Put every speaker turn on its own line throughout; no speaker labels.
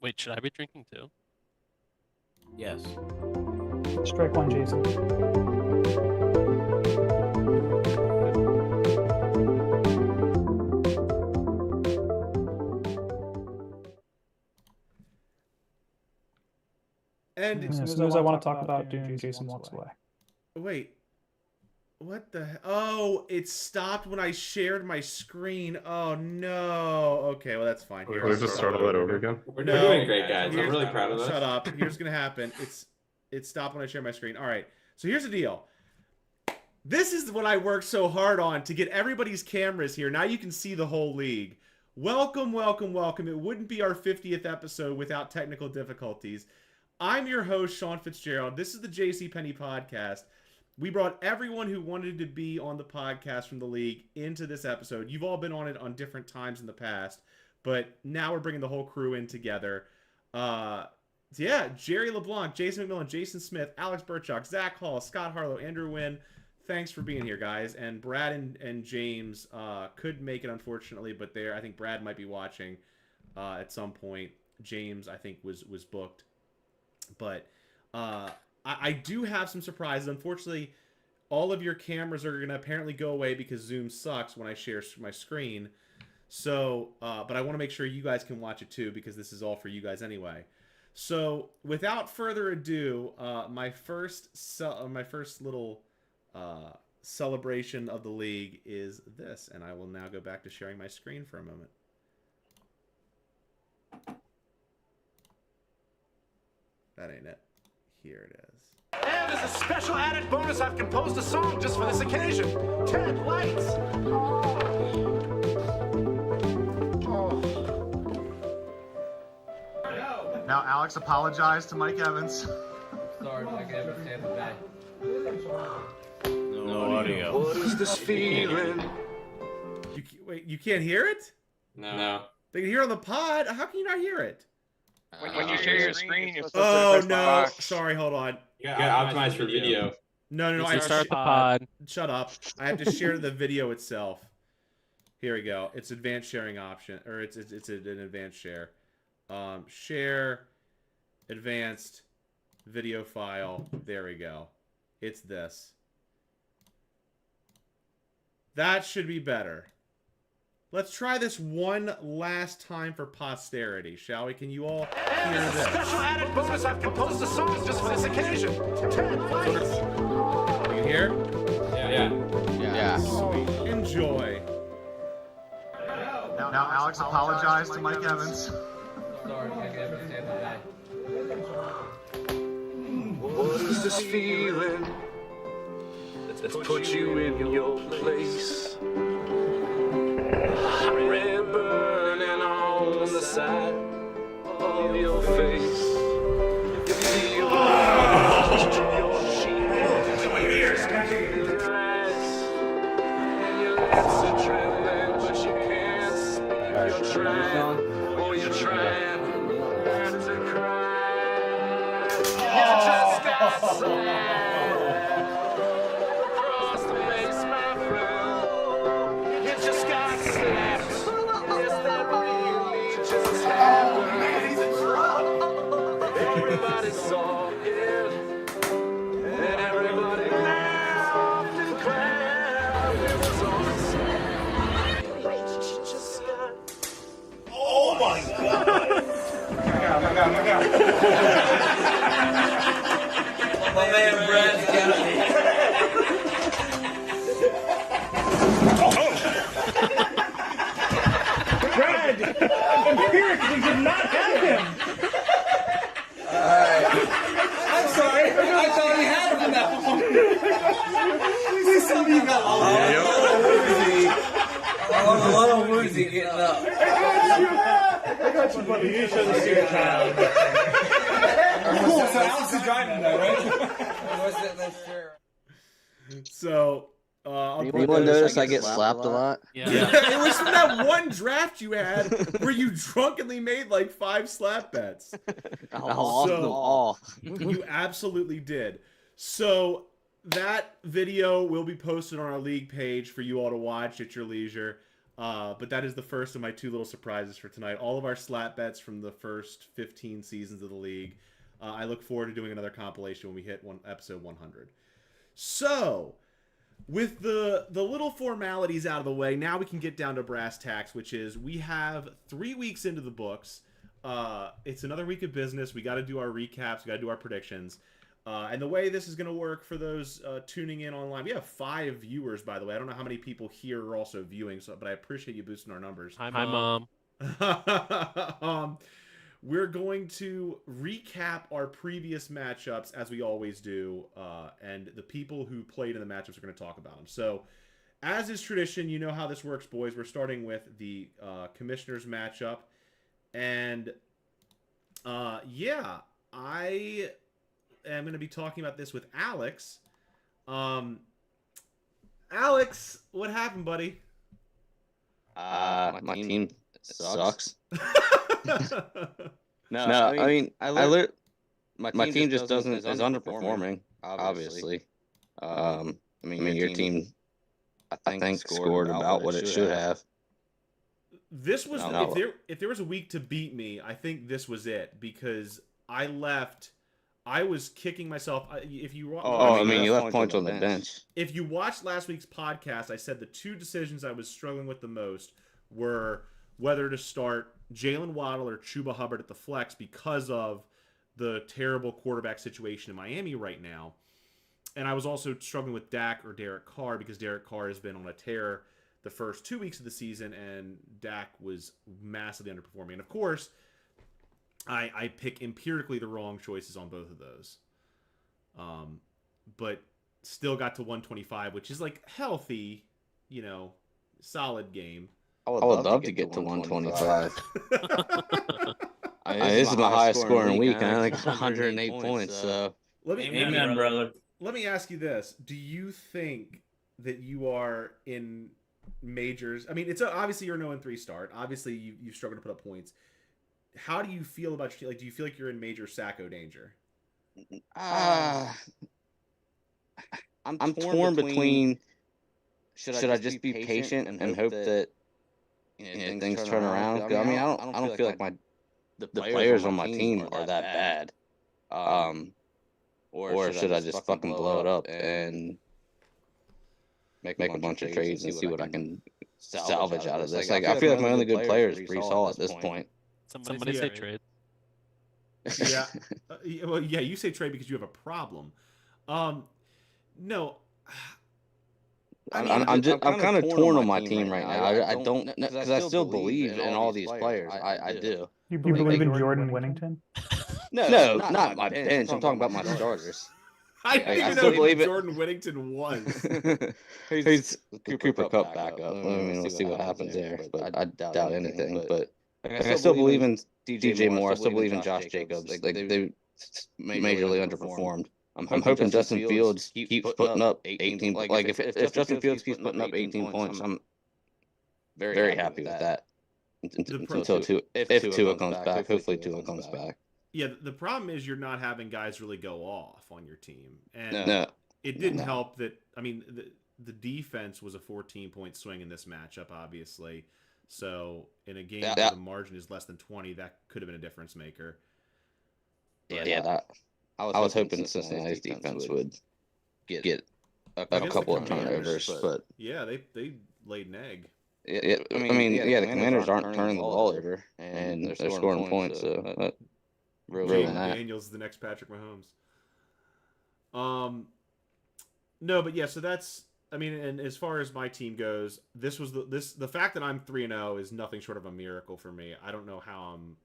Wait, should I be drinking too?
Yes.
Strike one, Jason.
And
As soon as I want to talk about Dune, Jason walks away.
wait, what the? Oh, it stopped when I shared my screen. Oh no. Okay, well that's fine.
Can we just start all that over again?
We're doing great, guys. I'm
Here's-
really proud of us.
Shut up. Here's gonna happen. It stopped when I shared my screen. All right. So here's the deal. This is what I worked so hard on to get everybody's cameras here. Now you can see the whole league. Welcome, welcome, welcome. It wouldn't be our 50th episode without technical difficulties. I'm your host, Sean Fitzgerald. This is the JC Penni Podcast. We brought everyone who wanted to be on the podcast from the league into this episode. You've all been on it on different times in the past, but now we're bringing the whole crew in together. Yeah, Jerry LeBlanc, Jason McMillan, Jason Smith, Alex Burchak, Zach Hall, Scott Harlow, Andrew Wynn. Thanks for being here, guys. And Brad and James could make it, unfortunately, but I think Brad might be watching at some point. James, I think, was booked. But I do have some surprises. Unfortunately, all of your cameras are going to apparently go away because Zoom sucks when I share my screen. So, but I want to make sure you guys can watch it too because this is all for you guys anyway. So, without further ado, my first little celebration of the league is this, and I will now go back to sharing my screen for a moment. That ain't it. Here it is.
And as a special added bonus, I've composed a song just for this occasion. 10 lights.
Now Alex apologized to Mike Evans.
Sorry, Mike Evans, Tampa Bay.
No audio.
What is this feeling?
Wait, you can't hear it?
No.
They can hear it on the pod. How can you not hear it?
When you share your screen, you're supposed to
Oh
press the
no!
box.
Sorry, hold on.
You gotta optimize for video.
No.
I start the pod.
Shut up. I have to share the video itself. Here we go. It's advanced sharing option, or it's an advanced share. Share, advanced, video file. There we go. It's this. That should be better. Let's try this one last time for posterity, shall we? Can you all hear
And as a
this?
special added bonus, I've composed a song just for this occasion. 10 lights.
You can hear?
Yeah.
Sweet. Enjoy.
Now Alex apologized to Mike Evans.
Sorry, Mike Evans, Tampa Bay.
What is this feeling? Let's put you in your place. Red burning on the side of your face. You feel your sheet to your ears. Your eyes and your lips are trembling, but you can't speak. You're trying, oh, you're trying not to cry. You just got sad. Across the face, my friend. You just got slapped. Yes, that really just happened. Everybody saw it, and everybody laughed and clapped. It was all the same. You just got.
Oh my god!
My man Brad's got me.
Brad! Empirically did not have him!
I'm sorry. I thought he had him now. Please tell me you got all of I'm a little woozy getting up.
I got you, buddy. You should have seen it.
Cool, so Alex is driving though, right? I wasn't that sure.
So, I'll
Anyone notice I get slapped a lot?
Yeah.
It was from that one draft you had where you drunkenly made like 5 slap bets.
Off them all.
You absolutely did. So that video will be posted on our league page for you all to watch at your leisure. But that is the first of my two little surprises for tonight. All of our slap bets from the first 15 seasons of the league. I look forward to doing another compilation when we hit episode 100. So, with the little formalities out of the way, now we can get down to brass tacks, which is we have 3 weeks into the books. It's another week of business. We got to do our recaps. We got to do our predictions. And the way this is going to work for those tuning in online, we have 5 viewers, by the way. I don't know how many people here are also viewing, but I appreciate you boosting our numbers.
Hi, Mom.
We're going to recap our previous matchups, as we always do, and the people who played in the matchups are going to talk about them. So, as is tradition, you know how this works, boys. We're starting with the Commissioners matchup. And, yeah, I am going to be talking about this with Alex. Alex, what happened, buddy?
My team sucks. No, I mean, my team just is underperforming, obviously. I mean, your team, I think scored about what it should have.
This was if there was a week to beat me, I think this was it, because I was kicking myself. If you
you left points on the bench.
If you watched last week's podcast, I said the 2 decisions I was struggling with the most were whether to start Jalen Waddle or Chuba Hubbard at the flex because of the terrible quarterback situation in Miami right now. And I was also struggling with Dak or Derek Carr because Derek Carr has been on a tear the first 2 weeks of the season, and Dak was massively underperforming. And of course, I pick empirically the wrong choices on both of those. But still got to 125, which is like healthy, solid game.
I would love to get to 125. This is my highest scoring week, and I only got 108 points. So
Amen, brother.
Let me ask you this: do you think that you are in majors? I mean, it's obviously you're a 0-3 start. Obviously, you struggle to put up points. How do you feel about your team? Like, do you feel like you're in major sacco danger?
I'm torn between should I just be patient and hope that things turn around? I mean, I don't feel like the players on my team are that bad. Or should I just fucking blow it up and make a bunch of trades and see what I can salvage out of this? Like, I feel like my only good player is Breece Hall at this point.
Somebody say trade.
Yeah. Well, yeah, you say trade because you have a problem. No.
I'm kind of torn on my team right now. I don't, because I still believe in all these players. I do.
You believe in Jordan Whittington?
No, not my bench. I'm talking about my starters.
I didn't even know who Jordan Whittington was.
He's Cooper Kupp backup. I mean, we'll see what happens there. But I doubt anything. But I still believe in DJ Moore. I still believe in Josh Jacobs. Like they majorly underperformed. I'm hoping Justin Fields keeps putting up 18. Like if Justin Fields keeps putting up 18 points, I'm very happy with that. Until if Tua comes back, hopefully Tua comes back.
Yeah, the problem is you're not having guys really go off on your team, and it didn't help that. I mean, the defense was a 14-point swing in this matchup, obviously. So in a game where the margin is less than 20, that could have been a difference maker.
But, I was hoping Cincinnati's defense would get a couple of turnovers, but
yeah, they laid an egg.
The Commanders aren't turning the ball over, and they're scoring points. So
Jaden Daniels, the next Patrick Mahomes. No, but yeah, so that's. I mean, and as far as my team goes, this was the fact that I'm 3-0 is nothing short of a miracle for me. I don't know how I'm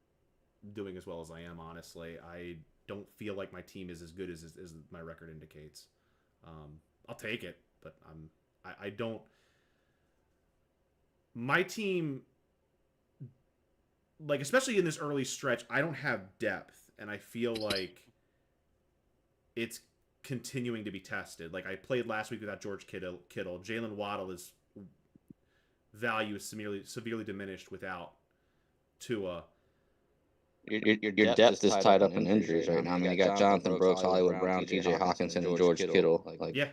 doing as well as I am. Honestly, I don't feel like my team is as good as my record indicates. I'll take it, but I don't. My team, like, especially in this early stretch, I don't have depth, and I feel like it's continuing to be tested. Like, I played last week without George Kittle. Jalen Waddle's value is severely diminished without Tua.
Your depth is tied up in injuries right now. I mean, you got Jonathan Brooks, Hollywood Brown, T.J. Hawkinson, and George Kittle.
Yeah.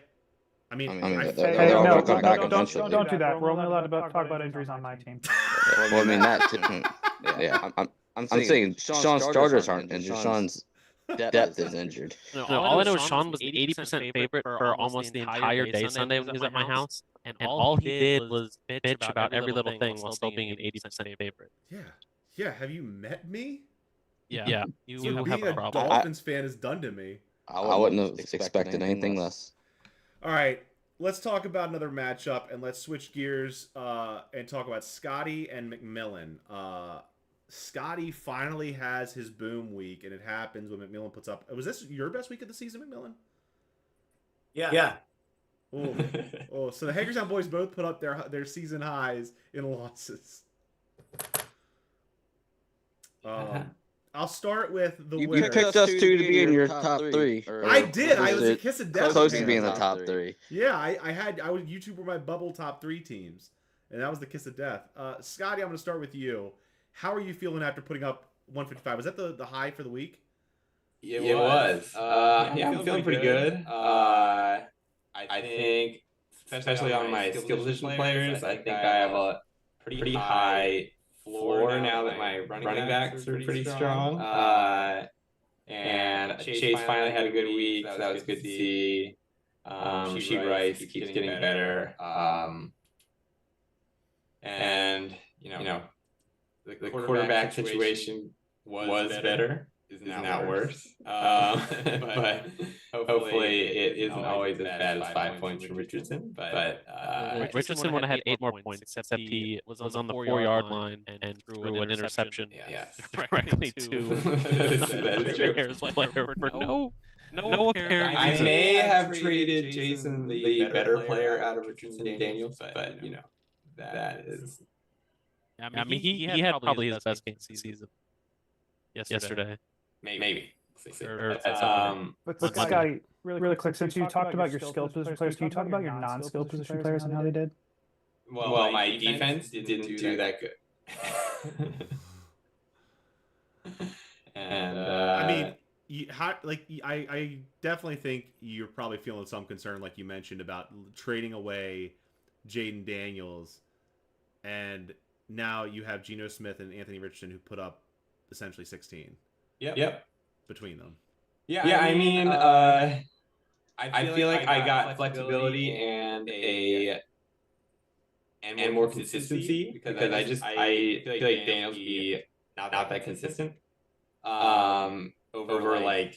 I mean,
they're all
no,
going to come back
don't
eventually.
do that. We're only allowed to talk about injuries on my team.
Well, I mean that. Yeah, I'm saying Sean's starters aren't injured. Sean's depth is injured.
No, all I know is Sean was the 80% favorite for almost the entire day Sunday when he was at my house, and all he did was bitch about every little thing while still being an 80% favorite.
Yeah. Have you met me?
Yeah.
You
have
being
a
a
problem.
Dolphins fan has done to me.
I wouldn't have expected anything less.
All right, let's talk about another matchup, and let's switch gears and talk about Scotty and McMillan. Scotty finally has his boom week, and it happens when McMillan puts up. Was this your best week of the season, McMillan?
Yeah.
Oh, so the Hagerstown boys both put up their season highs in losses. I'll start with the winner.
You picked us two to be in your top three.
I did. I was a kiss of death.
Close to being in the top three.
Yeah, I was YouTube were my bubble top 3 teams, and that was the kiss of death. Scotty, I'm going to start with you. How are you feeling after putting up 155? Was that the high for the week?
It was. I'm feeling pretty good. I think, especially on my skill position players, I think I have a pretty high floor now that my running backs are pretty strong. And Chase finally had a good week, so that was good to see. Sheet Rice keeps getting better. And the quarterback situation was better. Is now worse. But hopefully it isn't always as bad as 5 points from Richardson. But
Richardson would have had 8 more points, except he was on the 4-yard line and threw an interception directly to the Bears player for no apparent
I
reason.
may have traded Jason, the better player, out of Richardson and Daniels, but that is.
I mean, he had probably his best game of the season yesterday.
Maybe.
But Scotty, really quick, since you talked about your skill position players, can you talk about your non-skill position players and how they did?
Well, my defense didn't do that good. And
I mean, I definitely think you're probably feeling some concern, like you mentioned, about trading away Jaden Daniels, and now you have Geno Smith and Anthony Richardson who put up essentially 16.
Yep.
Between them.
Yeah, I mean, I feel like I got flexibility and more consistency because I feel like Daniels would be not that consistent. Over like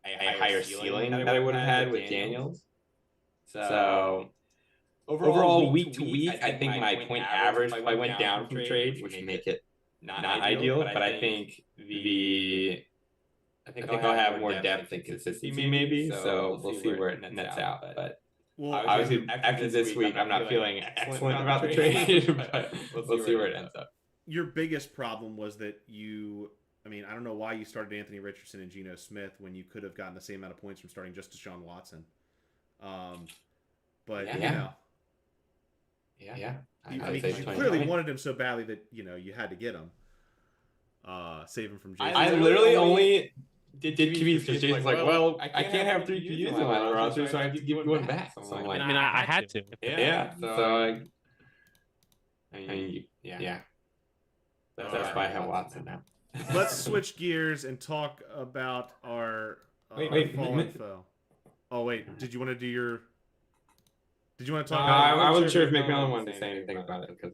a higher ceiling that I would have had with Daniels. So overall, week to week, I think my point average probably went down from trades, which would make it not ideal. But I think I'll have more depth and consistency maybe. So we'll see where it nets out. But obviously, after this week, I'm not feeling excellent about the trade. But we'll see where it ends up.
Your biggest problem was that I don't know why you started Anthony Richardson and Geno Smith when you could have gotten the same amount of points from starting just Deshaun Watson. But
Yeah.
Because you clearly wanted him so badly that you had to get him. Save him from Jason.
I literally only did QBs because Jason's like, well, I can't have 3 QBs on my roster, so I have to give one back. So I'm like,
I had to.
Yeah. So yeah. That's why I have Watson now.
Let's switch gears and talk about our fallen foe. Oh wait, did you want to do your? Did you want to talk?
I wasn't sure if McMillan wanted to say anything about it because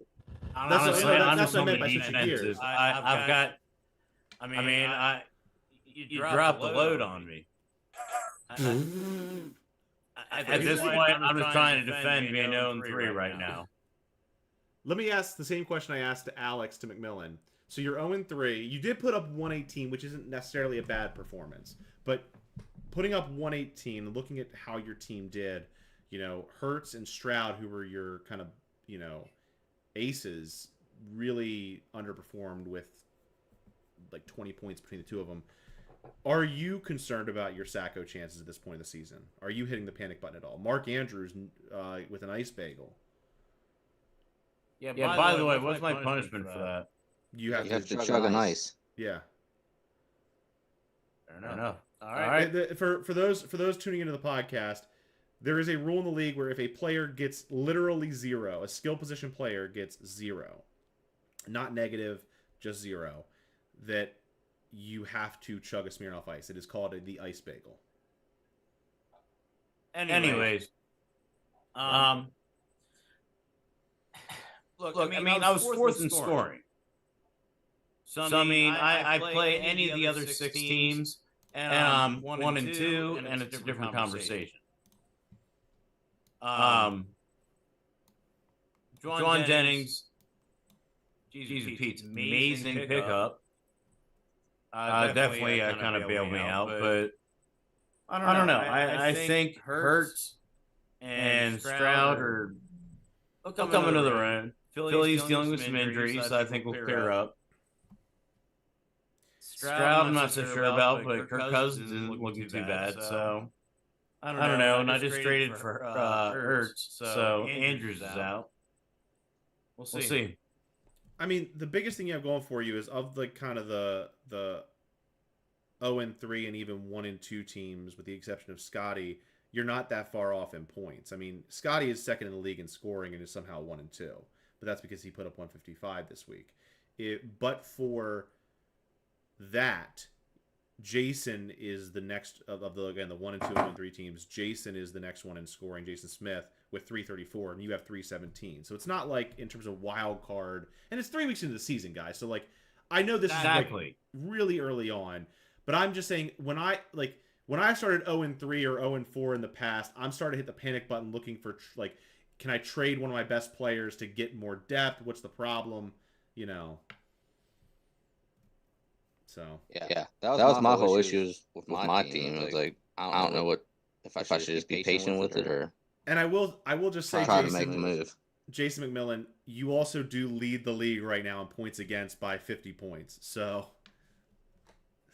that's what I meant by switching gears.
I've got. You dropped the load on me. At this point, I'm just trying to defend being 0-3 right now.
Let me ask the same question I asked to Alex to McMillan. So you're 0-3. You did put up 118, which isn't necessarily a bad performance. But putting up 118, looking at how your team did, Hurts and Stroud, who were your kind of, aces, really underperformed with like 20 points between the two of them. Are you concerned about your Sacco chances at this point of the season? Are you hitting the panic button at all? Mark Andrews with an ice bagel.
Yeah, by the way, what's my punishment for that?
You have to chug an ice.
Yeah.
Fair enough. All right.
For those tuning into the podcast, There is a rule in the league where if a player gets literally 0, a skill position player gets 0, not negative, just 0, that you have to chug a Smirnoff Ice. It is called the Ice Bagel.
Anyways, look, I mean, I was fourth in scoring. So, I mean, I play any of the other 6 teams, and I'm 1 and 2, and it's a different conversation. John Jennings, Jesus Pete's amazing pickup. Definitely kind of bailed me out, but I don't know. I think Hurts and Stroud are they'll come into their own. Philly's dealing with some injuries, so I think we'll clear up. Stroud, I'm not so sure about, but Kirk Cousins isn't looking too bad, so I don't know. And I just traded for Hurts, so Andrews is out. We'll see.
I mean, the biggest thing you have going for you is of the kind of the 0-3 and even 1-2 teams, with the exception of Scotty, you're not that far off in points. I mean, Scotty is second in the league in scoring and is somehow 1-2, but that's because he put up 155 this week. But for that, Jason is the next of the 1-2 and 1-3 teams. Jason is the next one in scoring. Jason Smith with 334, and you have 317. So it's not like in terms of wild card, and it's 3 weeks into the season, guys. So like, I know this is like really early on, but I'm just saying when I started 0-3 or 0-4 in the past, I'm starting to hit the panic button looking for like, can I trade one of my best players to get more depth? What's the problem? You know. So
yeah, that was my whole issue with my team. It was like, I don't know what if I should just be patient with it or.
And I will just say,
try to make the move.
Jason McMillan, you also do lead the league right now in points against by 50 points. So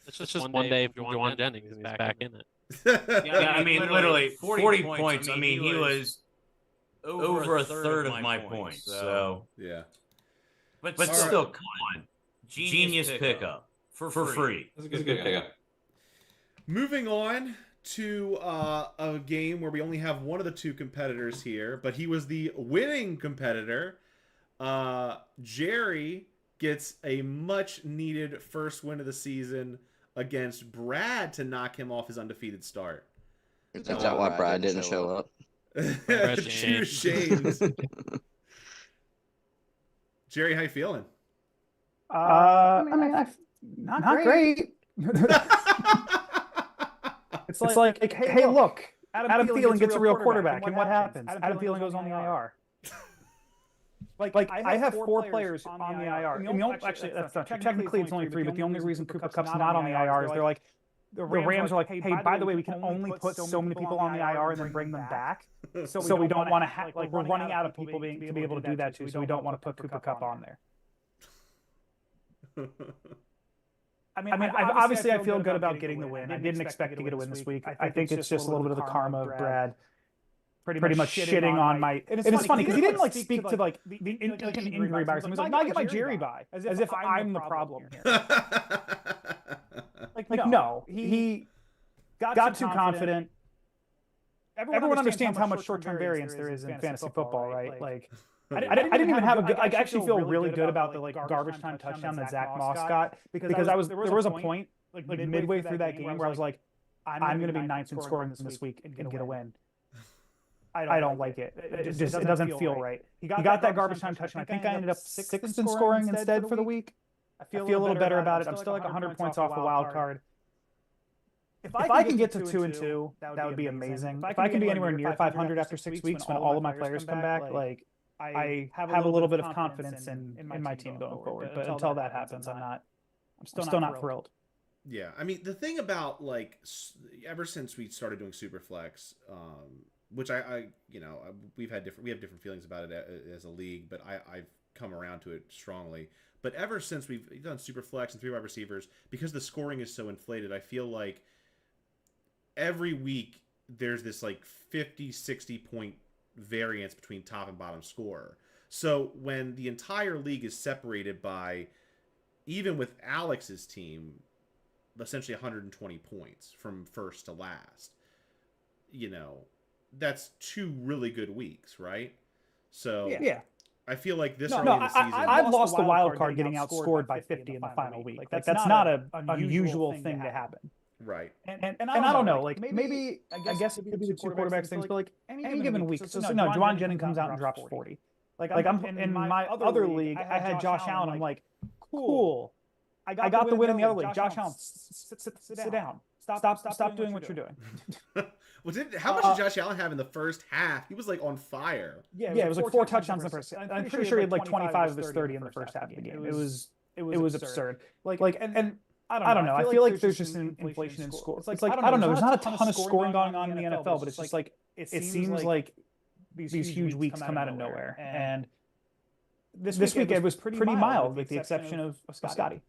it's just one day if Juwan Jennings is back in it.
Yeah, I mean, literally 40 points. I mean, he was over a third of my points. So
yeah,
but still, come on, genius pickup for free.
That's a good pickup.
Moving on to a game where we only have one of the 2 competitors here, but he was the winning competitor. Jerry gets a much needed first win of the season against Brad to knock him off his undefeated start.
Is that why Brad didn't show up?
Two shames. Jerry, how you feeling?
I mean, not great. It's like, hey, look, Adam Thielen gets a real quarterback, and what happens? Adam Thielen goes on the IR. Like I have 4 players on the IR. Actually, that's not true. Technically, it's only 3, but the only reason Cooper Kupp's not on the IR is they're like, the Rams are like, hey, by the way, we can only put so many people on the IR and then bring them back. So we don't want to like we're running out of people to be able to do that too. So we don't want to put Cooper Kupp on there. I mean, obviously, I feel good about getting the win. I didn't expect to get a win this week. I think it's just a little bit of the karma of Brad pretty much shitting on my. And it's funny because he didn't like speak to like an injury by something. He was like, "No, I get my Jerry by," as if I'm the problem here. Like no, he got too confident. Everyone understands how much short-term variance there is in fantasy football, right? Like. I didn't even have a good. I actually feel really good about the like garbage time touchdown that Zach Moss got because there was a point like midway through that game where I was like, I'm going to be 9th in scoring this week and get a win. I don't like it. It doesn't feel right. He got that garbage time touchdown. I think I ended up 6th in scoring instead for the week. I feel a little better about it. I'm still like 100 points off the wild card. If I can get to 2-2, that would be amazing. If I can be anywhere near 500 after 6 weeks when all of my players come back, like. I have a little bit of confidence in my team going forward, but until that happens, I'm still not thrilled.
Yeah, I mean the thing about like ever since we started doing Superflex, which I we have different feelings about it as a league, but I've come around to it strongly. But ever since we've done Superflex and 3 wide receivers, because the scoring is so inflated, I feel like every week there's this like 50-60 point variance between top and bottom scorer. So when the entire league is separated by, even with Alex's team, essentially 120 points from first to last, that's 2 really good weeks, right? So
Yeah.
I feel like this
No,
early in the season.
I've lost the wild card getting outscored by 50 in the final week. Like that's not an unusual thing to happen.
Right.
And I don't know, like maybe I guess it could be the 2 quarterbacks things, but like any given week. So no, Juwan Jennings comes out and drops 40. Like I'm in my other league, I had Josh Allen. I'm like, cool. I got the win in the other league. Josh Allen, sit down. Stop doing what you're doing.
Well, how much did Josh Allen have in the first half? He was like on fire.
Yeah, it was like 4 touchdowns in the first. I'm pretty sure he had like 25 of his 30 in the first half of the game. It was absurd. And I don't know. I feel like there's just an inflation in score. It's like I don't know. There's not a ton of scoring going on in the NFL, but it's just like it seems like these huge weeks come out of nowhere. And this week it was pretty mild, with the exception of Scotty.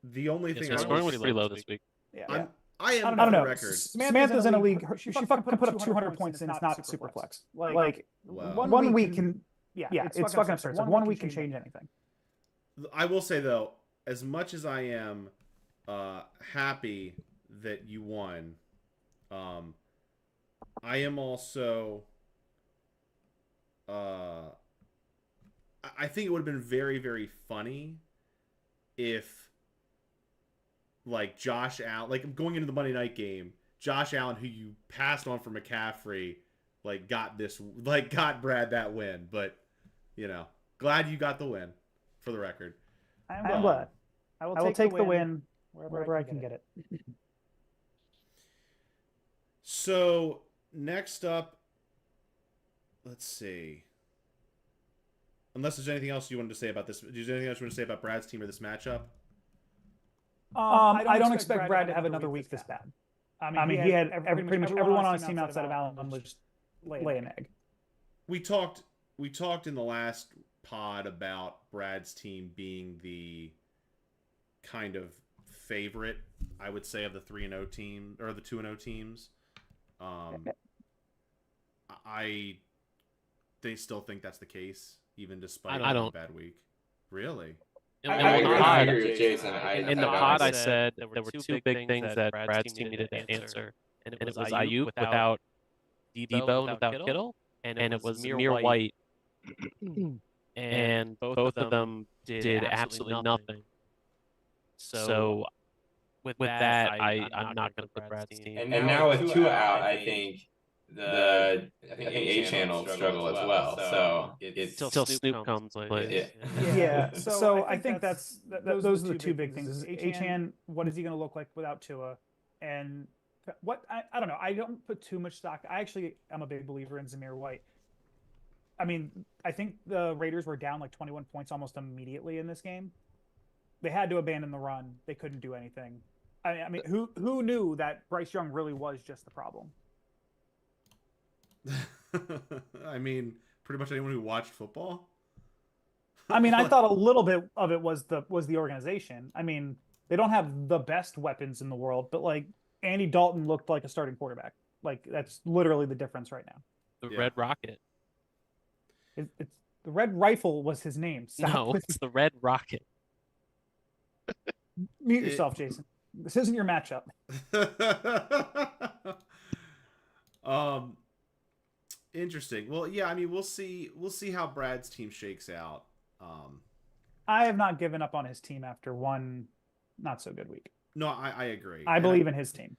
The only thing
scoring was pretty low this week.
Yeah.
I don't
know.
Record.
Samantha's in a league. She fucking put up 200 points, and it's not super flex. Like one week can. Yeah, it's fucking absurd. Like one week can change anything.
I will say though, as much as I am happy that you won, I am also. I think it would have been very, very funny if, like, Josh Allen, like, going into the Monday night game, Josh Allen, who you passed on for McCaffrey, like, got Brad that win. But, glad you got the win, for the record.
I'm glad. I will take the win wherever I can get it.
So, next up, let's see. Unless there's anything else you wanted to say about this. Is there anything else you want to say about Brad's team or this matchup?
I don't expect Brad to have another week this bad. I mean, he had pretty much everyone on his team outside of Allen was lay an egg.
We talked in the last pod about Brad's team being the kind of favorite, I would say, of the 3-0 team or the 2-0 teams. They still think that's the case, even despite a bad week. Really?
I agree with Jason.
In the pod, I said there were 2 big things that Brad's team needed to answer, and it was Ayuk without Debo and without Kittle, and it was Amir White, and both of them did absolutely nothing. So with that, I'm not going to put Brad's team.
And now with Tua out, I think A channel struggle as well. So it's
still Snoop comes like
yeah. So I think those are the 2 big things. Is A-Chan, what is he going to look like without Tua? And what I don't know. I don't put too much stock. I actually am a big believer in Zamir White. I mean, I think the Raiders were down like 21 points almost immediately in this game. They had to abandon the run. They couldn't do anything. I mean, who knew that Bryce Young really was just the problem?
I mean, pretty much anyone who watched football.
I mean, I thought a little bit of it was the organization. I mean, they don't have the best weapons in the world, but like Andy Dalton looked like a starting quarterback. Like that's literally the difference right now.
The Red Rocket.
It's the Red Rifle was his name.
It's the Red Rocket.
Mute yourself, Jason. This isn't your matchup.
Interesting. Well, yeah, I mean, we'll see how Brad's team shakes out.
I have not given up on his team after one not so good week.
No, I agree.
I believe in his team.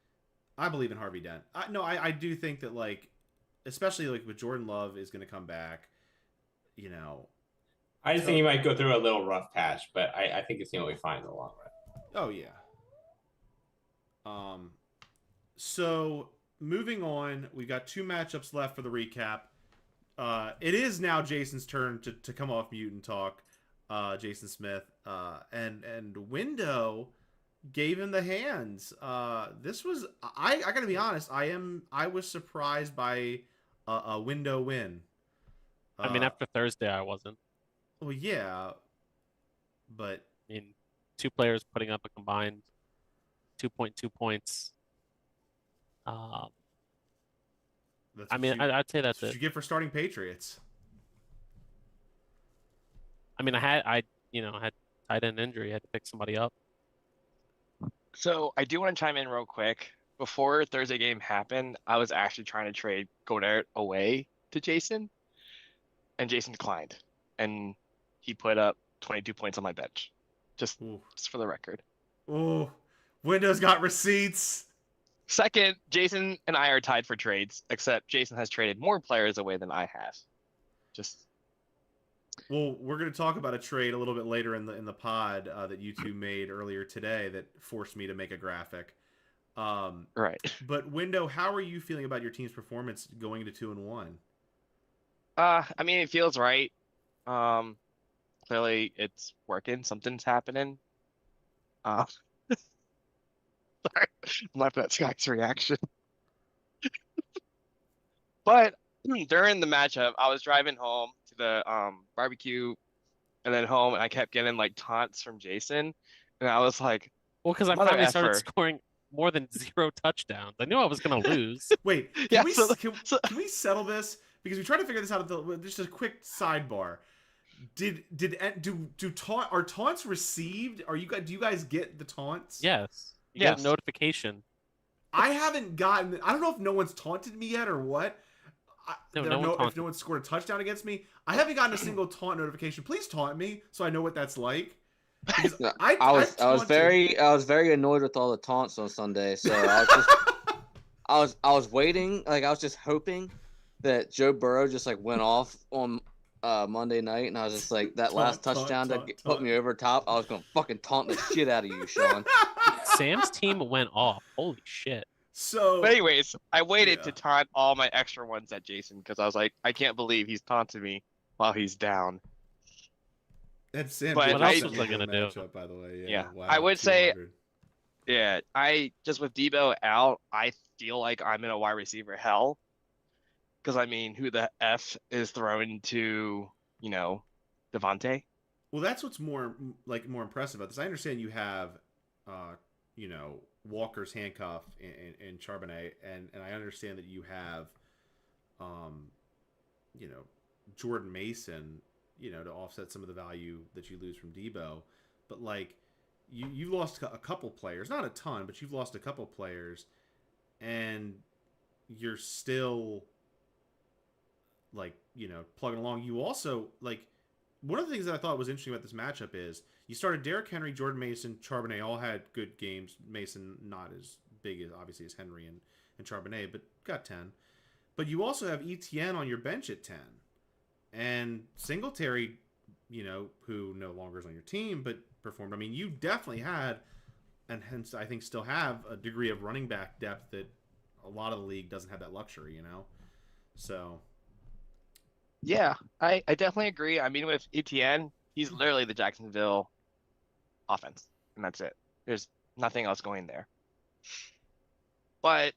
I believe in Harvey Dent. I do think that, like, especially like with Jordan Love is going to come back,
I just think he might go through a little rough patch, but I think it's going to be fine in the long run.
Oh yeah. So moving on, we got 2 matchups left for the recap. It is now Jason's turn to come off mute and talk. Jason Smith and Window gave him the hands. This was I gotta be honest. I was surprised by a Window win.
I mean, after Thursday, I wasn't.
Well, yeah, but
I mean, 2 players putting up a combined 2.2 points. I mean, I'd say that's
what you get for starting Patriots.
I mean, I had tight end injury. I had to pick somebody up.
So I do want to chime in real quick. before Thursday game happened, I was actually trying to trade Goddard away to Jason, and Jason declined, and he put up 22 points on my bench, just for the record.
Oh, Windows got receipts.
Second, Jason and I are tied for trades, except Jason has traded more players away than I have.
Well, we're going to talk about a trade a little bit later in the pod that you two made earlier today that forced me to make a graphic.
Right.
But Window, how are you feeling about your team's performance going into 2-1?
I mean, it feels right. Clearly, it's working. Something's happening. Sorry, I'm laughing at Sky's reaction. But during the matchup, I was driving home to the barbecue and then home, and I kept getting like taunts from Jason, and I was like,
well, because I finally started scoring more than 0 touchdowns. I knew I was going to lose.
Wait, can we settle this? Because we tried to figure this out. Just a quick sidebar. Are taunts received? Do you guys get the taunts?
Yes. You get a notification.
I haven't gotten. I don't know if no one's taunted me yet or what. If no one scored a touchdown against me, I haven't gotten a single taunt notification. Please taunt me so I know what that's like.
No, I was very annoyed with all the taunts on Sunday, so I was waiting, like I was just hoping that Joe Burrow just like went off on Monday night, and I was just like that last touchdown that put me over top. I was gonna fucking taunt the shit out of you, Sean.
Sam's team went off. Holy shit.
So,
but anyways, I waited to taunt all my extra ones at Jason because I was like, I can't believe he's taunting me while he's down.
That's Sam.
But what else was I gonna do?
By the way,
yeah.
Wow,
I would say, yeah, I just with Debo out, I feel like I'm in a wide receiver hell. Because I mean, who the F is throwing to, Devontae?
Well, that's what's more impressive about this. I understand you have, Walker's handcuff and Charbonnet, and I understand that you have, Jordan Mason, to offset some of the value that you lose from Debo. But like, you lost a couple players, not a ton, but you've lost a couple players, and you're still plugging along. You also one of the things that I thought was interesting about this matchup is you started Derrick Henry, Jordan Mason, Charbonnet all had good games. Mason not as big as obviously as Henry and Charbonnet, but got 10. But you also have ETN on your bench at 10. And Singletary, who no longer is on your team, but performed. I mean, you definitely had, and hence I think still have, a degree of running back depth that a lot of the league doesn't have that luxury, So.
Yeah, I definitely agree. I mean, with ETN, he's literally the Jacksonville offense, and that's it. There's nothing else going there. But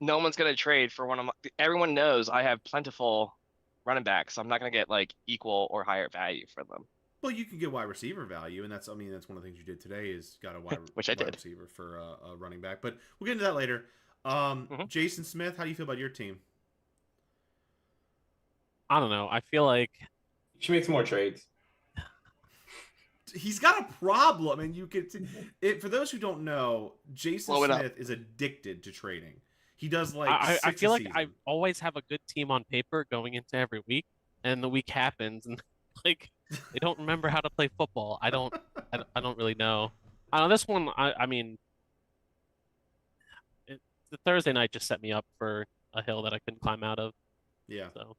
no one's going to trade for one of my... Everyone knows I have plentiful running backs, so I'm not going to get, equal or higher value for them.
Well, you can get wide receiver value, and that's one of the things you did today is got a wide receiver for a running back. But we'll get into that later. Jason Smith, how do you feel about your team?
I don't know. I feel like
you should make some more trades.
He's got a problem, and you could. For those who don't know, Jason Smith is addicted to trading. He does
I feel like I always have a good team on paper going into every week, and the week happens, and they don't remember how to play football. I don't really know. I know this one. I mean, the Thursday night just set me up for a hill that I couldn't climb out of.
Yeah.
So.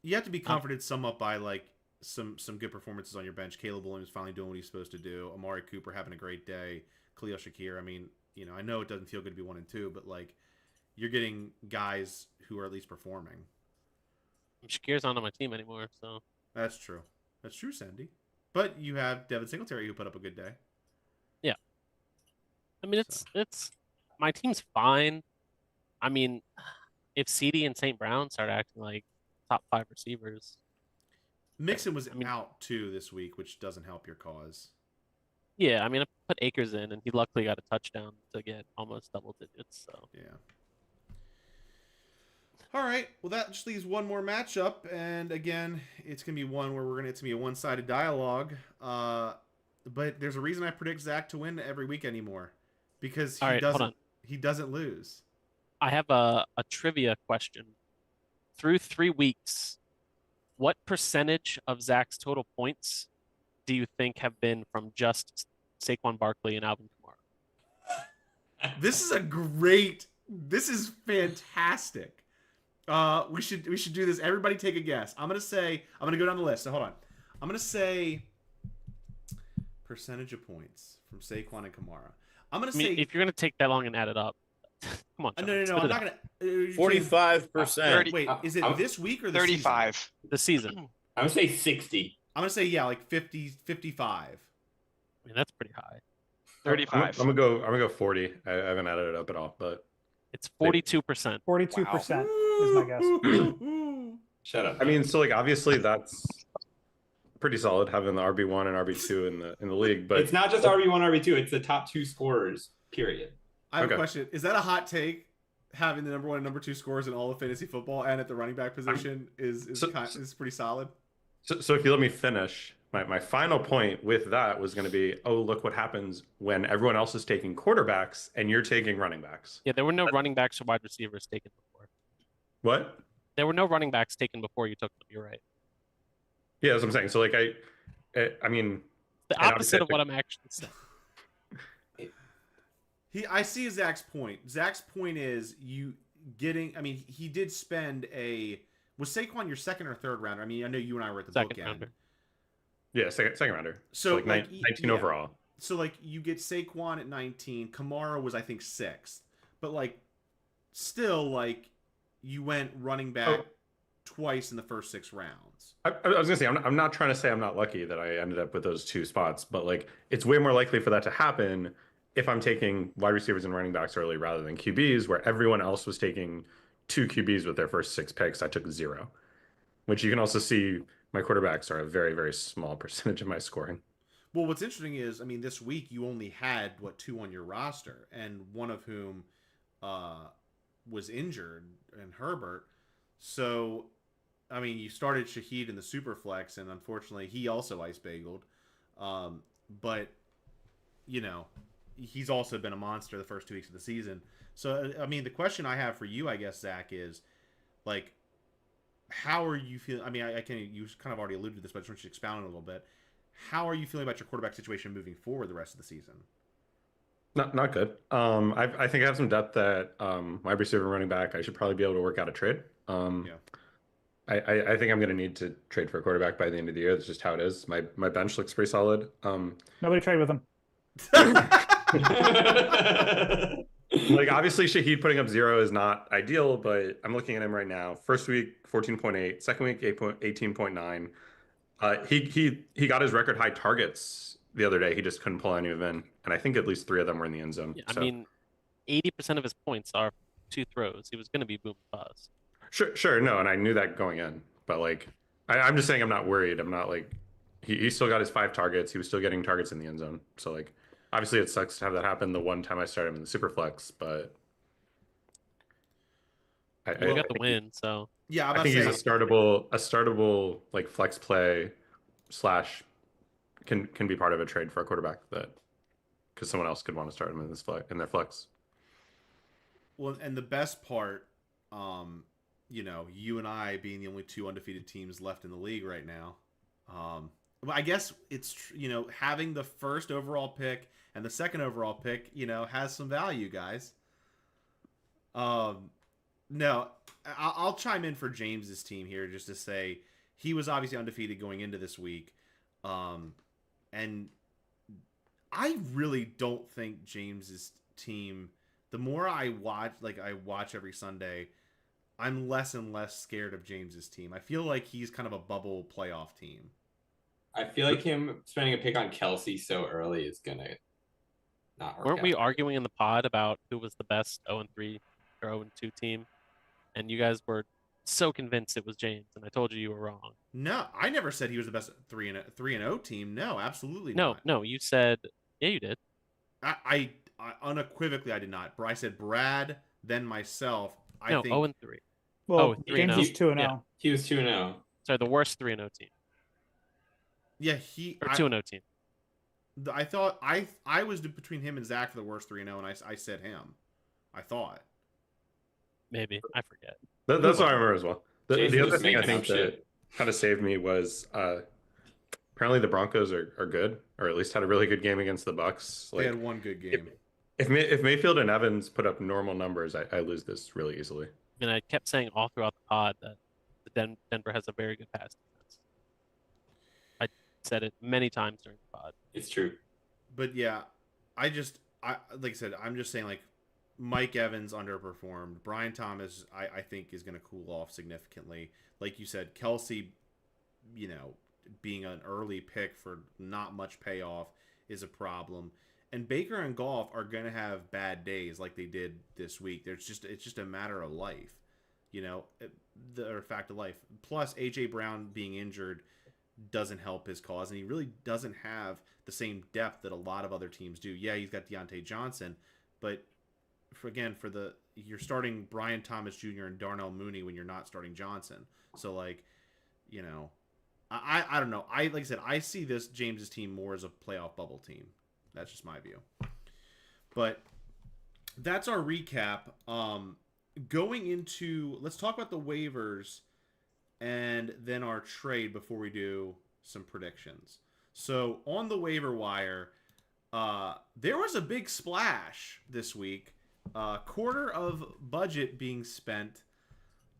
You have to be comforted somewhat by some good performances on your bench. Caleb Williams finally doing what he's supposed to do. Amari Cooper having a great day. Khalil Shakir. I mean, I know it doesn't feel good to be 1-2, but you're getting guys who are at least performing.
Shakir's not on my team anymore, so
that's true. That's true, Sandy. But you have Devin Singletary who put up a good day.
Yeah. I mean, it's my team's fine. I mean, if CD and St. Brown start acting like top 5 receivers.
Mixon was out too this week, which doesn't help your cause.
Yeah, I mean, I put Akers in, and he luckily got a touchdown to get almost double digits. So
yeah. All right. Well, that just leaves one more matchup, and again, it's gonna be one where it's gonna be a one-sided dialogue. But there's a reason I predict Zach to win every week anymore, because he doesn't. He doesn't lose.
I have a trivia question. Through 3 weeks, what percentage of Zach's total points do you think have been from just Saquon Barkley and Alvin Kamara?
This is fantastic. We should do this. Everybody take a guess. I'm gonna go down the list. So hold on. I'm gonna say percentage of points from Saquon and Kamara. I'm gonna say
if you're gonna take that long and add it up, come on. John,
no. I'm not gonna.
45%.
Wait, is it this week or the
35.
season?
The season.
I'm gonna say 60.
I'm gonna say like 50, 55.
I mean, that's pretty high.
35.
I'm gonna go 40. I haven't added it up at all, but
it's 42%.
42% is my guess.
Shut up.
I mean, so like obviously that's pretty solid having the RB1 and RB2 in the league, but
it's not just RB1, RB2. It's the top 2 scorers. Period.
I have a question. Is that a hot take? Having the number 1 and number 2 scores in all of fantasy football and at the running back position is pretty solid.
So if you let me finish, my final point with that was going to be, oh, look what happens when everyone else is taking quarterbacks and you're taking running backs.
Yeah, there were no running backs or wide receivers taken before.
What?
There were no running backs taken before you took them. You're right.
Yeah, that's what I'm saying. So like I mean,
the opposite of what I'm actually saying.
I see Zach's point. Zach's point is you getting. I mean, he did spend was Saquon your second or third rounder? I mean, I know you and I were at the
Second
bookend.
rounder.
Yeah, second rounder.
So
like 19 overall.
So like you get Saquon at 19. Kamara was I think 6th, but like still like you went running back twice in the first 6 rounds.
I was gonna say I'm not trying to say I'm not lucky that I ended up with those 2 spots, but like it's way more likely for that to happen if I'm taking wide receivers and running backs early rather than QBs, where everyone else was taking 2 QBs with their first 6 picks. I took 0, which you can also see my quarterbacks are a very, very small percentage of my scoring.
Well, what's interesting is, I mean, this week you only had 2 on your roster, and one of whom was injured, and Herbert. So, I mean, you started Shaheed in the Superflex, and unfortunately, he also ice bageled. But you know, he's also been a monster the first 2 weeks of the season. So, I mean, the question I have for you, I guess, Zach, is like, how are you feeling? I mean, you kind of already alluded to this, but I just want you to expound on it a little bit. How are you feeling about your quarterback situation moving forward the rest of the season?
Not good. I think I have some depth at wide receiver and running back. I should probably be able to work out a trade.
Yeah.
I think I'm going to need to trade for a quarterback by the end of the year. That's just how it is. My bench looks pretty solid.
Nobody trade with him.
Like obviously Shaheed putting up 0 is not ideal, but I'm looking at him right now. First week 14.8, second week 18.9. He got his record high targets the other day. He just couldn't pull any of them in, and I think at least 3 of them were in the end zone.
Yeah, I mean, 80% of his points are 2 throws. He was going to be boom buzz.
Sure, no, and I knew that going in, but like I'm just saying I'm not worried. I'm not like he still got his 5 targets. He was still getting targets in the end zone. So like obviously it sucks to have that happen the one time I started him in the Superflex, but
I got the win, so
yeah,
I think he's a startable like flex play / can be part of a trade for a quarterback that because someone else could want to start him in their flex.
Well, and the best part, you know, you and I being the only 2 undefeated teams left in the league right now. Well, I guess it's, you know, having the first overall pick and the second overall pick, you know, has some value, guys. No, I'll chime in for James's team here just to say he was obviously undefeated going into this week. And I really don't think James's team, the more I watch every Sunday, I'm less and less scared of James's team. I feel like he's kind of a bubble playoff team.
I feel like him spending a pick on Kelsey so early is gonna not work.
Weren't we arguing in the pod about who was the best 0-3 or 0-2 team? And you guys were so convinced it was James, and I told you were wrong.
No, I never said he was the best 3-0 team. No, absolutely
not. No, you said yeah, you did.
I unequivocally I did not. I said Brad, then myself. I think
0-3.
Well, James was 2-0.
Yeah, he was 2-0.
Sorry, the worst 3-0 team.
Yeah,
2-0 team.
I thought I was between him and Zach for the worst 3-0, and I said him. I thought.
Maybe. I forget.
That's what I remember as well. The other thing I
making
think
up
that
shit.
kind of saved me was apparently the Broncos are good, or at least had a really good game against the Bucks.
They had one good game.
If Mayfield and Evans put up normal numbers, I lose this really easily.
And I kept saying all throughout the pod that Denver has a very good pass defense. I said it many times during the pod.
It's true.
But yeah, like I said, I'm just saying, like, Mike Evans underperformed. Brian Thomas, I think, is going to cool off significantly. Like you said, Kelsey, being an early pick for not much payoff is a problem. And Baker and Goff are going to have bad days like they did this week. It's just a matter of life, or fact of life. Plus, A.J. Brown being injured doesn't help his cause, and he really doesn't have the same depth that a lot of other teams do. Yeah, he's got Deontay Johnson, but you're starting Brian Thomas Jr. and Darnell Mooney when you're not starting Johnson. So, like, I don't know. Like I said, I see this James's team more as a playoff bubble team. That's just my view. But that's our recap. Going into, let's talk about the waivers and then our trade before we do some predictions. So on the waiver wire, there was a big splash this week. Quarter of budget being spent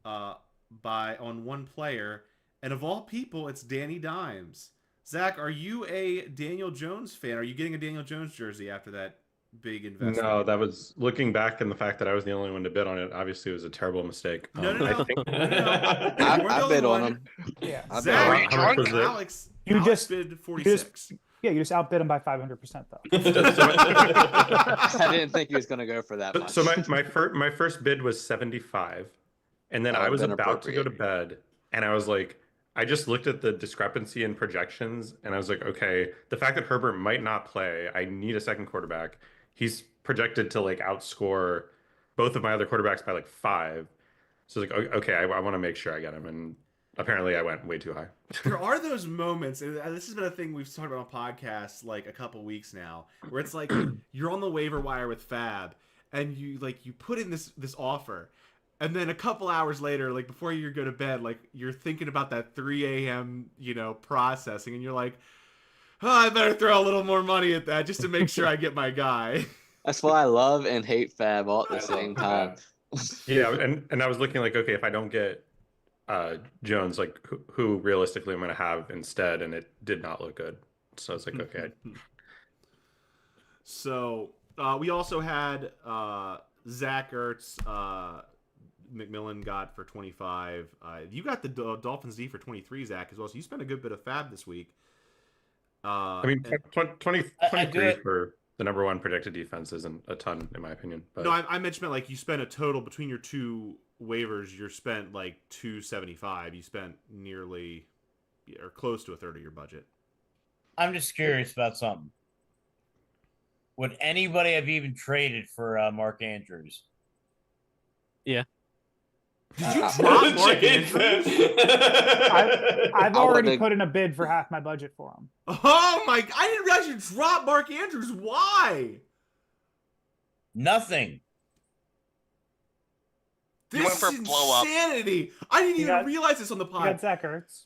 on one player, and of all people, it's Danny Dimes. Zach, are you a Daniel Jones fan? Are you getting a Daniel Jones jersey after that big investment?
No, that was, looking back in the fact that I was the only one to bid on it. Obviously, it was a terrible mistake.
No.
I bid on him.
Yeah.
Zach,
Were you drunk?
Alex bid 46.
You just outbid him by 500% though.
I didn't think he was going to go for that much.
So my first bid was 75, and then I was about to go to bed, and I was like, I just looked at the discrepancy in projections, and I was like, okay, the fact that Herbert might not play, I need a second quarterback. He's projected to like outscore both of my other quarterbacks by like 5. So it's like, okay, I want to make sure I get him, and apparently I went way too high.
There are those moments, and this has been a thing we've talked about on podcasts like a couple weeks now, where it's like you're on the waiver wire with Fab, and you put in this offer, and then a couple hours later, like before you go to bed, like you're thinking about that 3 a.m. Processing, and you're like, oh, I better throw a little more money at that just to make sure I get my guy.
That's why I love and hate Fab all at the same time.
Yeah, and I was looking like, okay, if I don't get Jones, like who realistically I'm going to have instead, and it did not look good. So I was like, okay.
So we also had Zach Ertz, McMillan got for 25. You got the Dolphins D for 23, Zach, as well. So you spent a good bit of Fab this week.
I mean, 23 for the number one predicted defense isn't a ton, in my opinion. But...
No, I mentioned like you spent a total between your two waivers. You spent like 275. You spent nearly or close to a third of your budget.
I'm just curious about something. Would anybody have even traded for Mark Andrews?
Yeah.
Did you drop Mark Andrews?
I've already put in a bid for half my budget for him.
Oh my! I didn't realize you dropped Mark Andrews. Why?
Nothing.
This is insanity. I didn't even realize this on the pod.
You got Zach Ertz.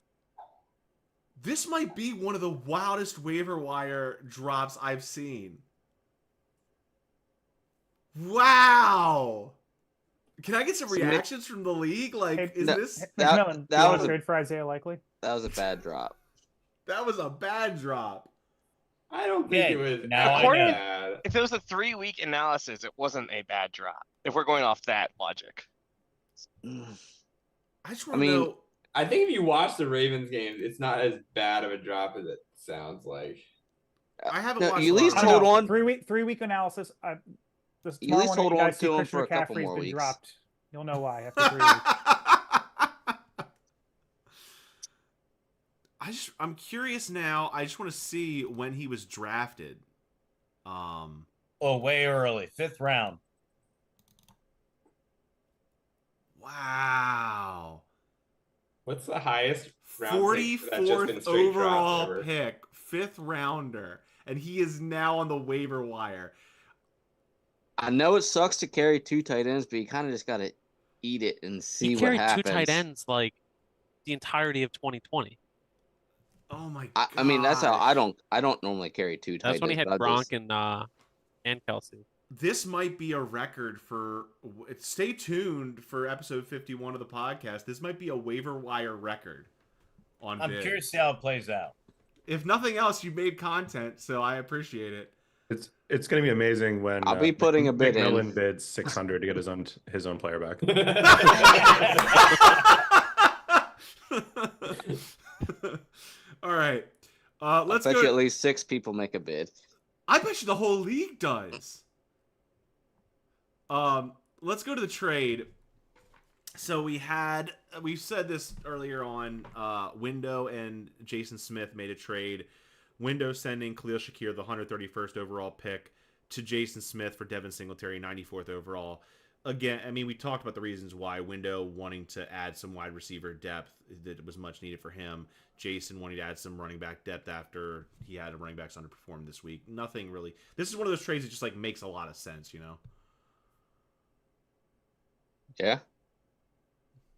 This might be one of the wildest waiver wire drops I've seen. Wow. Can I get some reactions from the league? Like, is this...
That was a trade for Isaiah Likely?
That was a bad drop.
That was a bad drop.
I don't think it was bad.
If it was a 3-week analysis, it wasn't a bad drop. If we're going off that logic.
I just want to know...
I think if you watch the Ravens games, it's not as bad of a drop as it sounds like.
I haven't watched.
You at least hold on.
3-week analysis.
You at least hold on to him for a couple more weeks.
Dropped. You'll know why after 3 weeks.
I'm curious now. I just want to see when he was drafted.
Way early, 5th round.
Wow.
What's the highest round
44th overall pick, 5th rounder, and he is now on the waiver wire.
I know it sucks to carry 2 tight ends, but you kind of just got to eat it and see what happens.
He carried 2 tight ends like the entirety of 2020.
Oh my god!
I mean, that's how I don't normally carry 2 tight ends.
That's when he had Gronk and Kelsey.
This might be a record for. Stay tuned for episode 51 of the podcast. This might be a waiver wire record. I'm
curious to see how it plays out.
If nothing else, you made content, so I appreciate it.
It's going to be amazing when
I'll be putting a bid in.
McMillan bids 600 to get his own player back.
All right, let's
I bet
go.
you at least 6 people make a bid.
I bet you the whole league does. Let's go to the trade. So we've said this earlier on. Window and Jason Smith made a trade. Window sending Khalil Shakir, the 131st overall pick, to Jason Smith for Devin Singletary, 94th overall. Again, I mean, we talked about the reasons why. Window wanting to add some wide receiver depth that was much needed for him. Jason wanting to add some running back depth after he had a running backs underperform this week. Nothing really. This is one of those trades that just like makes a lot of sense, you know?
Yeah.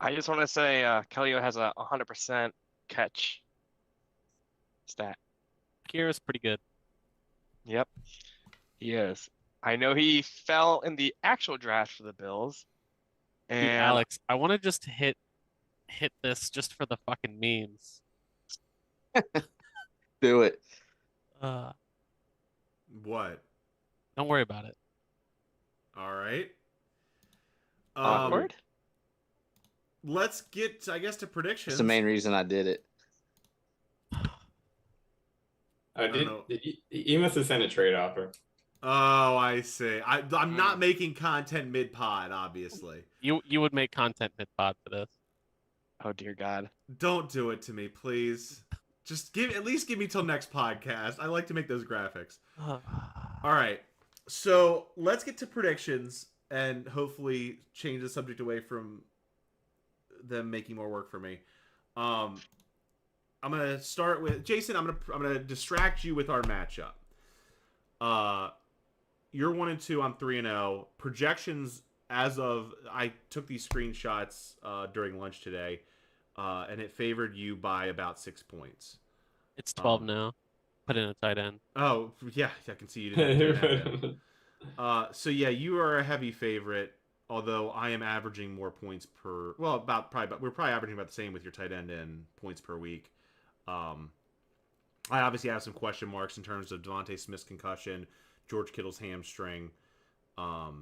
I just want to say Kellyo has a 100% catch stat.
Kira's pretty good.
Yep, he is. I know he fell in the actual draft for the Bills. And
Dude, Alex, I want to just hit this just for the fucking memes.
Do it.
What?
Don't worry about it.
All right.
Awkward.
Let's get, I guess, to predictions.
That's the main reason I did it.
He must have sent a trade offer.
Oh, I see. I'm not making content mid-pod, obviously.
You would make content mid-pod for this.
Oh dear God!
Don't do it to me, please. Just at least give me till next podcast. I like to make those graphics. All right, so let's get to predictions and hopefully change the subject away from them making more work for me. I'm gonna start with Jason. I'm gonna distract you with our matchup. You're 1-2. I'm 3-0. Projections as of I took these screenshots during lunch today, and it favored you by about 6 points.
It's 12 now. Put in a tight end.
Oh yeah, I can see you didn't. So yeah, you are a heavy favorite. Although I am averaging more points per. Well, we're probably averaging about the same with your tight end and points per week. I obviously have some question marks in terms of Devontae Smith's concussion, George Kittle's hamstring. I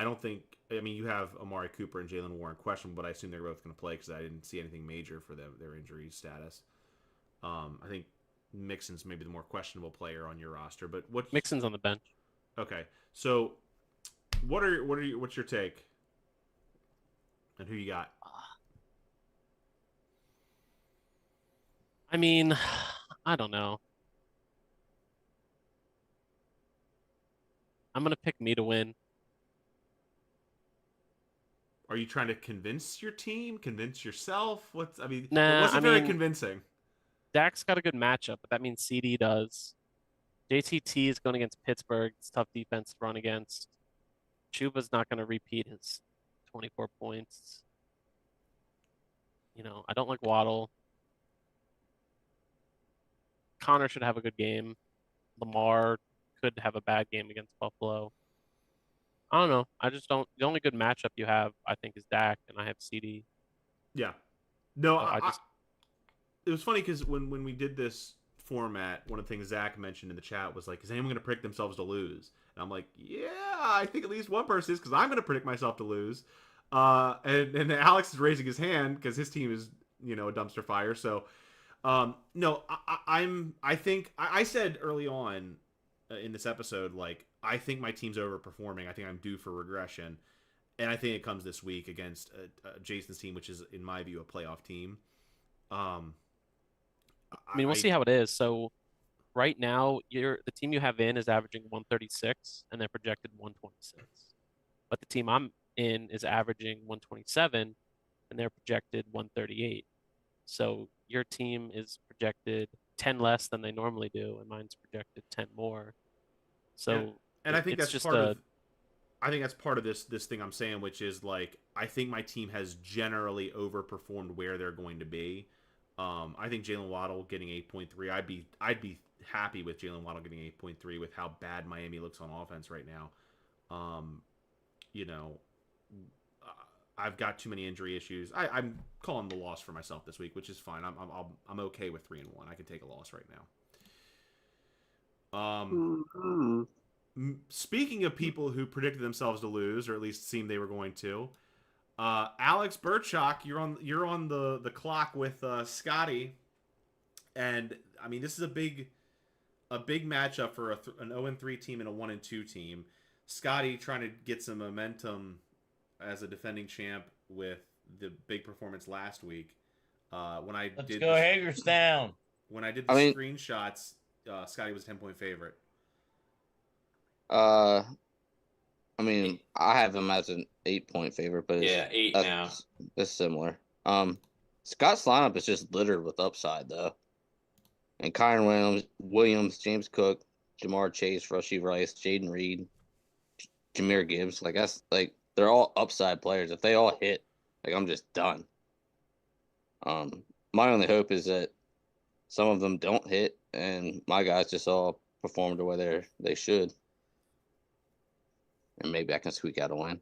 don't think. I mean, you have Amari Cooper and Jalen Warren questionable, but I assume they're both going to play because I didn't see anything major for their injury status. I think Mixon's maybe the more questionable player on your roster, but
Mixon's on the bench.
Okay, so what's your take? And who you got?
I mean, I don't know. I'm gonna pick me to win.
Are you trying to convince your team? Convince yourself? It wasn't very convincing.
Dak's got a good matchup, but that means CD does. JTT is going against Pittsburgh. It's tough defense to run against. Chuba's not going to repeat his 24 points. You know, I don't like Waddle. Connor should have a good game. Lamar could have a bad game against Buffalo. I don't know. I just don't. The only good matchup you have, I think, is Dak, and I have CD.
Yeah. No,
so
it was funny because when we did this format, one of the things Zach mentioned in the chat was like, is anyone going to predict themselves to lose? And I'm like, yeah, I think at least one person is because I'm going to predict myself to lose. And Alex is raising his hand because his team is, a dumpster fire. So, no, I said early on in this episode, like, I think my team's overperforming. I think I'm due for regression. And I think it comes this week against Jason's team, which is, in my view, a playoff team.
We'll see how it is. So right now, the team you have in is averaging 136, and they're projected 126. But the team I'm in is averaging 127, and they're projected 138. So your team is projected 10 less than they normally do, and mine's projected 10 more. So
and I think
it's
that's
just
part of I think that's part of this thing I'm saying, which is like I think my team has generally overperformed where they're going to be. I think Jalen Waddle getting 8.3. I'd be happy with Jalen Waddle getting 8.3 with how bad Miami looks on offense right now. I've got too many injury issues. I'm calling the loss for myself this week, which is fine. I'm okay with 3-1. I can take a loss right now. Speaking of people who predicted themselves to lose, or at least seemed they were going to, Alex Birchak, you're on the clock with Scotty, and I mean this is a big matchup for an 0-3 team and a 1-2 team. Scotty trying to get some momentum as a defending champ with the big performance last week.
Let's go Hagerstown.
When I did the screenshots, Scotty was a 10-point favorite.
I mean, I have him as an 8-point favorite, but
8 now.
It's similar. Scott's lineup is just littered with upside though, and Kyron Williams, James Cook, Jamar Chase, Rashee Rice, Jaden Reed, Jahmyr Gibbs. Like that's like they're all upside players. If they all hit, like I'm just done. My only hope is that some of them don't hit, and my guys just all perform the way they should. And maybe I can squeak out a win.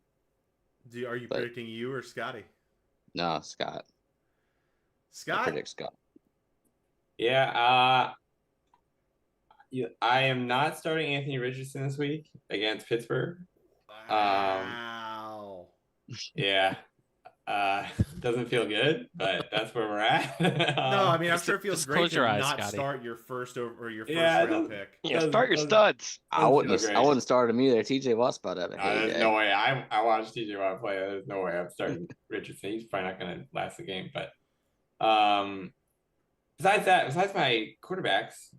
Are you predicting you or Scotty?
No, Scott.
Scott?
I predict Scott.
Yeah, I am not starting Anthony Richardson this week against Pittsburgh.
Wow.
Yeah. Doesn't feel good, but that's where we're at.
No, I mean I'm sure it feels great to
eyes,
not
Scotty.
start your first round pick.
Yeah, start your studs.
I wouldn't start him either. TJ Watt's about to have a
there's no way. I watched TJ Watt play. There's no way I'm starting Richardson. He's probably not going to last the game. But besides my quarterbacks,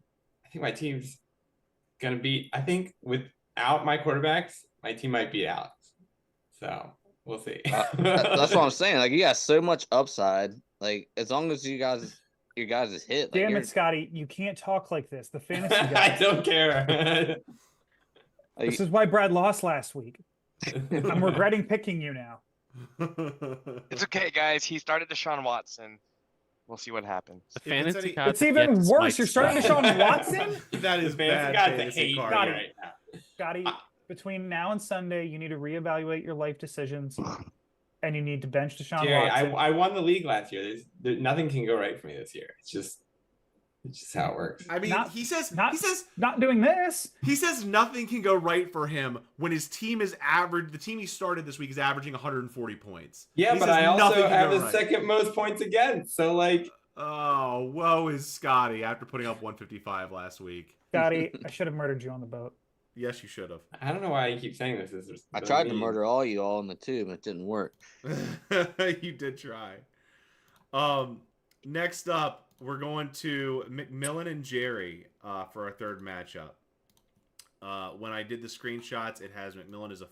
I think my team's going to be. I think without my quarterbacks, my team might be Alex. So we'll see.
That's what I'm saying. Like you got so much upside. Like as long as your guys is hit. Like,
Damn it, Scotty! You can't talk like this. The fantasy guys.
I don't care.
This is why Brad lost last week. I'm regretting picking you now.
It's okay, guys. He started Deshaun Watson. We'll see what happens.
The fantasy
It's even worse. You're starting Deshaun Watson?
That is bad fantasy card right now.
Scotty, between now and Sunday, you need to reevaluate your life decisions, and you need to bench Deshaun Watson.
I won the league last year. Nothing can go right for me this year. It's just how it works.
I mean, he says
not doing this.
He says nothing can go right for him when his team is average. The team he started this week is averaging 140 points.
Yeah, but I also have the second most points against. So like,
oh, woe is Scotty after putting up 155 last week.
Scotty, I should have murdered you on the boat.
Yes, you should have.
I don't know why you keep saying this.
I tried to murder all in the tube, but it didn't work.
You did try. Next up, we're going to McMillan and Jerry for our third matchup. When I did the screenshots, it has McMillan as a.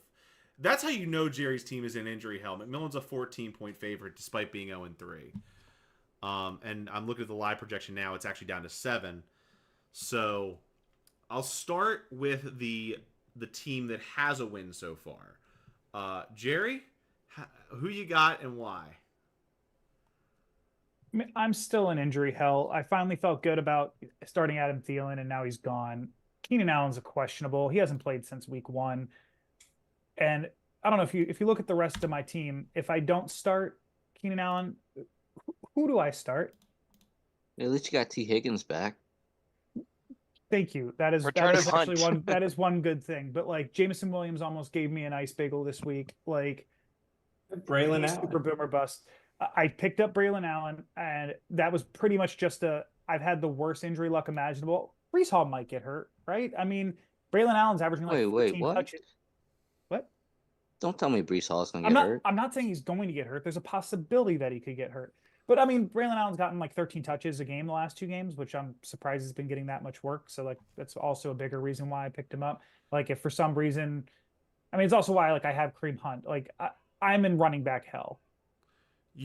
That's how you know Jerry's team is in injury hell. McMillan's a 14-point favorite despite being 0-3. And I'm looking at the live projection now. It's actually down to 7. So I'll start with the team that has a win so far. Jerry, who you got and why?
I'm still in injury hell. I finally felt good about starting Adam Thielen, and now he's gone. Keenan Allen's a questionable. He hasn't played since week 1. And I don't know if you look at the rest of my team, if I don't start Keenan Allen, who do I start?
At least you got T. Higgins back.
Thank you. That is actually that is one good thing. But like Jameson Williams almost gave me an ice bagel this week. Like
Braylon Allen,
super boomer bust. I picked up Braylon Allen, and that was pretty much just I've had the worst injury luck imaginable. Breece Hall might get hurt, right? I mean, Braylon Allen's averaging like 14
what?
touches. What?
Don't tell me Breece Hall is going to get hurt.
I'm not saying he's going to get hurt. There's a possibility that he could get hurt. But I mean, Braylon Allen's gotten like 13 touches a game the last 2 games, which I'm surprised has been getting that much work. So like that's also a bigger reason why I picked him up. Like if for some reason, I mean, it's also why like I have Kareem Hunt. Like I'm in running back hell.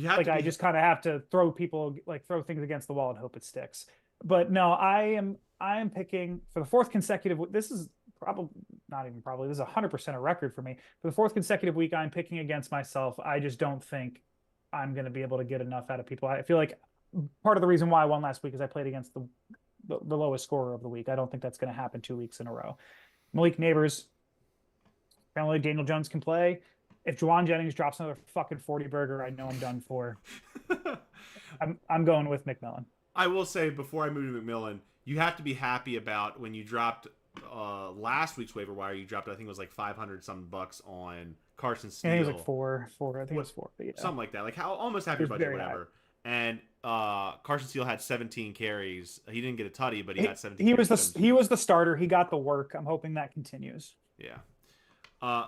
I just kind of have to throw things against the wall and hope it sticks. But no, I am picking for the 4th consecutive. This is probably not even probably, this is 100% a record for me. For the 4th consecutive week, I'm picking against myself. I just don't think I'm going to be able to get enough out of people. I feel like part of the reason why I won last week is I played against the lowest scorer of the week. I don't think that's going to happen 2 weeks in a row. Malik Neighbors, apparently Daniel Jones can play. If Juwan Jennings drops another fucking 40 burger, I know I'm done for. I'm going with McMillan.
I will say, before I move to McMillan, you have to be happy about when you dropped last week's waiver wire. You dropped, I think it was like 500 something bucks on Carson Steele.
I think it was like four. I think it was 4. But yeah.
Something like that. Like how almost half your budget, whatever. And Carson Steele had 17 carries. He didn't get a tutty, but he got 17.
He was the starter. He got the work. I'm hoping that continues.
Yeah.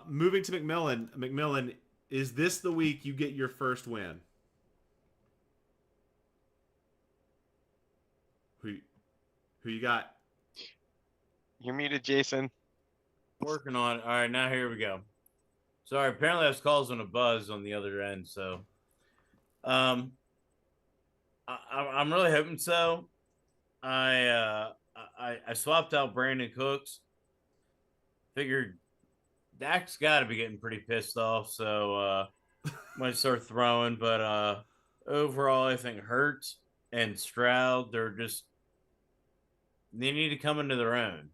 Moving to McMillan. McMillan, is this the week you get your first win? Who you got?
You're muted, Jason.
Working on it. All right, now here we go. Sorry, apparently I was causing a buzz on the other end, so I'm really hoping so. I swapped out Brandon Cooks. Figured Dak's got to be getting pretty pissed off, so might start throwing. But overall, I think Hurts and Stroud, they need to come into their own,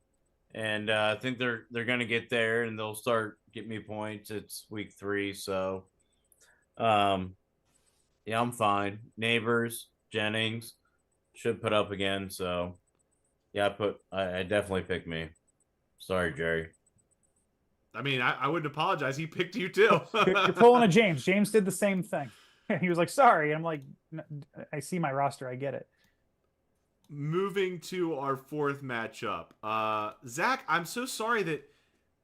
and I think they're going to get there, and they'll start getting me points. It's week 3, so yeah, I'm fine. Neighbors, Jennings should put up again, so yeah, I definitely picked me. Sorry, Jerry.
I mean, I wouldn't apologize. He picked you too.
You're pulling a James. James did the same thing. He was like, sorry. And I'm like, I see my roster. I get it.
Moving to our 4th matchup. Zach, I'm so sorry that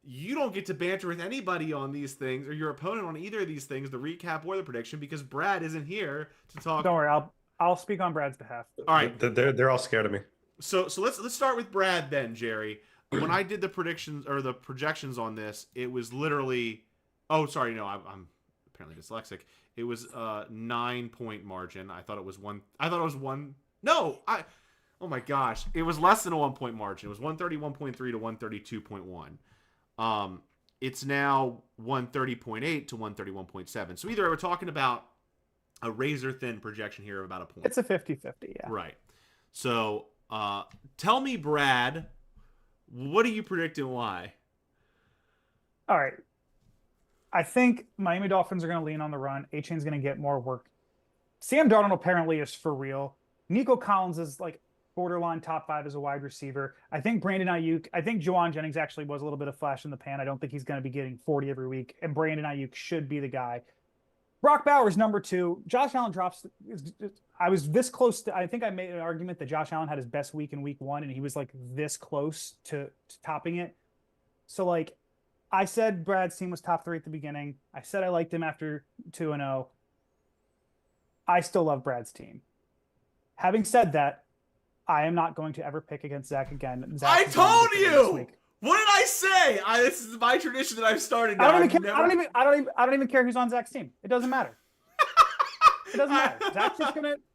you don't get to banter with anybody on these things, or your opponent on either of these things, the recap or the prediction, because Brad isn't here to talk.
Don't worry, I'll speak on Brad's behalf.
All right.
They're all scared of me.
So let's start with Brad then, Jerry. When I did the predictions or the projections on this, it was literally, I'm apparently dyslexic. It was a 9-point margin. I thought it was one. No, oh my gosh, it was less than a 1-point margin. It was 131.3 to 132.1. It's now 130.8 to 131.7. So either we're talking about a razor thin projection here of about a point.
It's a 50-50, yeah.
Right. So tell me, Brad, what do you predict and why?
All right. I think Miami Dolphins are going to lean on the run. A-Chain's going to get more work. Sam Darnold apparently is for real. Nico Collins is like borderline top 5 as a wide receiver. I think Brandon Ayuk, I think Juwan Jennings actually was a little bit of flash in the pan. I don't think he's going to be getting 40 every week. And Brandon Ayuk should be the guy. Brock Bowers, number 2. Josh Allen drops. I was this close to, I think I made an argument that Josh Allen had his best week in week 1, and he was like this close to topping it. So like, I said Brad's team was top 3 at the beginning. I said I liked him after 2-0. I still love Brad's team. Having said that, I am not going to ever pick against Zach again.
I told you. What did I say? This is my tradition that I've started now.
I don't even care who's on Zach's team. It doesn't matter. It doesn't matter.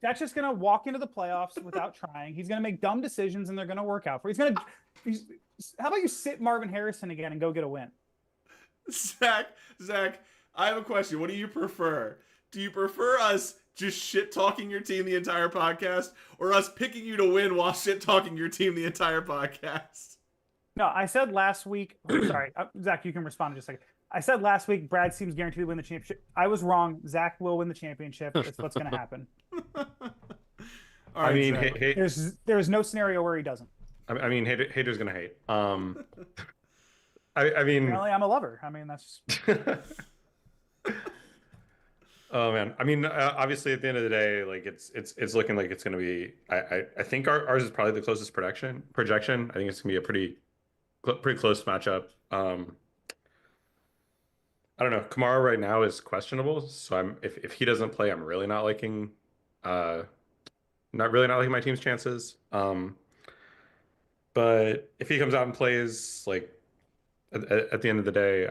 Zach's just gonna walk into the playoffs without trying. He's gonna make dumb decisions and they're gonna work out for. How about you sit Marvin Harrison again and go get a win?
Zach, I have a question. What do you prefer? Do you prefer us just shit talking your team the entire podcast, or us picking you to win while shit talking your team the entire podcast?
No, I said last week. Sorry, Zach, you can respond in just a second. I said last week Brad seems guaranteed to win the championship. I was wrong. Zach will win the championship. That's what's going to happen.
I
mean,
there's no scenario where he doesn't.
I mean, haters gonna hate. I mean,
apparently I'm a lover. I mean, that's just...
Oh man, I mean, obviously at the end of the day, like it's looking like it's gonna be. I think ours is probably the closest projection. I think it's gonna be a pretty close matchup. I don't know. Kamara right now is questionable, so if he doesn't play, I'm really not liking my team's chances. But if he comes out and plays, like at the end of the day,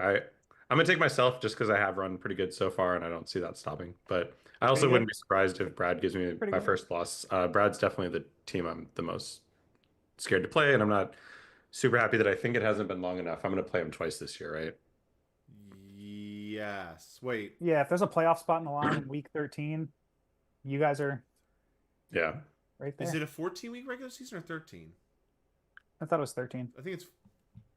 I'm gonna take myself just because I have run pretty good so far, and I don't see that stopping. But I also wouldn't be surprised if Brad gives me first loss. Brad's definitely the team I'm the most scared to play, and I'm not super happy that I think it hasn't been long enough. I'm going to play him twice this year, right?
Yes. Wait.
Yeah, if there's a playoff spot in the line in week 13, you guys are
Yeah.
right there.
Is it a 14-week regular season or 13?
I thought it was 13.
I think it's.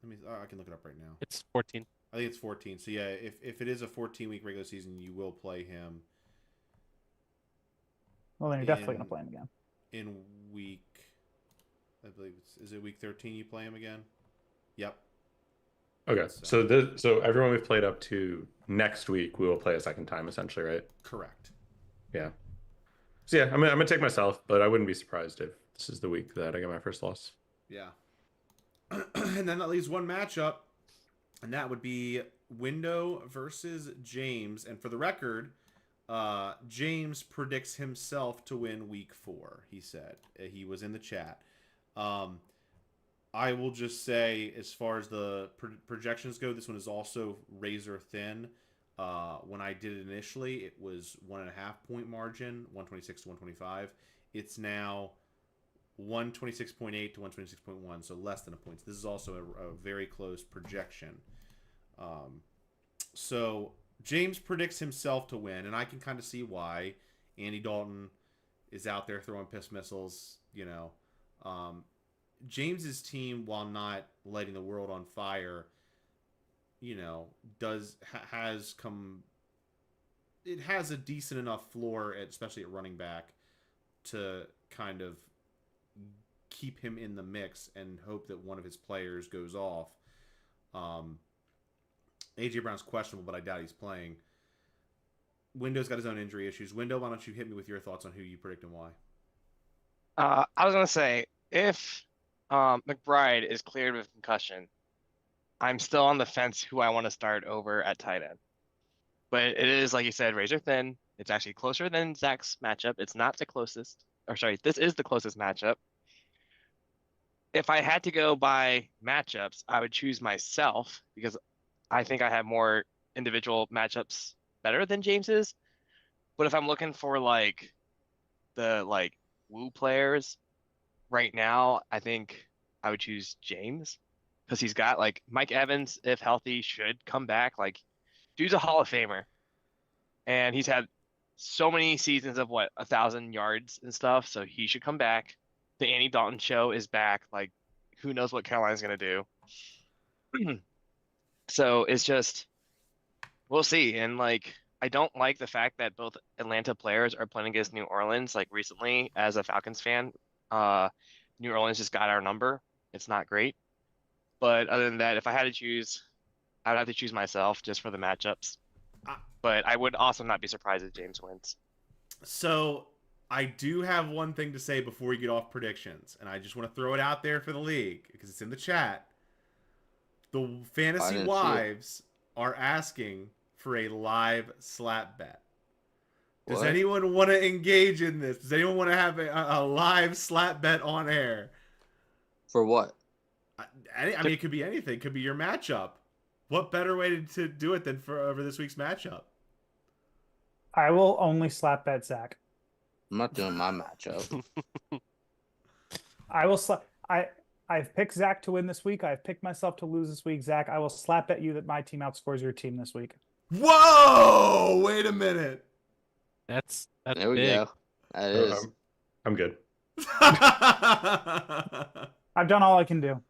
I can look it up right now.
It's 14.
I think it's 14. So yeah, if it is a 14-week regular season, you will play him.
Well, then you're definitely going to play him again.
In week, I believe is it week 13 you play him again? Yep.
Okay. So everyone we've played up to next week, we will play a second time, essentially, right?
Correct.
Yeah. So yeah, I'm gonna take myself, but I wouldn't be surprised if this is the week that I get my first loss.
Yeah. And then that leaves one matchup, and that would be Window versus James. And for the record, James predicts himself to win week 4. He said he was in the chat. I will just say, as far as the projections go, this one is also razor thin. When I did it initially, it was 1.5 point margin, 126 to 125. It's now 126.8 to 126.1, so less than a point. This is also a very close projection. So James predicts himself to win, and I can kind of see why. Andy Dalton is out there throwing piss missiles, you know. James's team, while not lighting the world on fire, you know, has come. It has a decent enough floor, especially at running back, to kind of keep him in the mix and hope that one of his players goes off. AJ Brown's questionable, but I doubt he's playing. Window's got his own injury issues. Window, why don't you hit me with your thoughts on who you predict and why?
I was gonna say, if McBride is cleared with concussion, I'm still on the fence who I want to start over at tight end. But it is, like you said, razor thin. It's actually closer than Zach's matchup. It's not the closest. Or sorry, this is the closest matchup. If I had to go by matchups, I would choose myself because I think I have more individual matchups better than James's. But if I'm looking for the woo players right now, I think I would choose James because he's got Mike Evans, if healthy, should come back. Dude's a Hall of Famer, and he's had so many seasons of 1,000 yards and stuff, so he should come back. The Andy Dalton show is back. Who knows what Carolina's gonna do? So it's just, we'll see. And I don't like the fact that both Atlanta players are playing against New Orleans. Recently, as a Falcons fan, New Orleans just got our number. It's not great. But other than that, if I had to choose, I would have to choose myself just for the matchups. But I would also not be surprised if James wins.
So I do have one thing to say before we get off predictions, and I just want to throw it out there for the league because it's in the chat. The Fantasy Wives are asking for a live slap bet. Does anyone want to engage in this? Does anyone want to have a live slap bet on air?
For what?
I mean, it could be anything. It could be your matchup. What better way to do it than over this week's matchup?
I will only slap bet Zach.
I'm not doing my matchup.
I will slap. I've picked Zach to win this week. I've picked myself to lose this week. Zach, I will slap bet you that my team outscores your team this week.
Whoa! Wait a minute.
That's
there we
big.
go. That is.
I'm good.
I've done all I can do.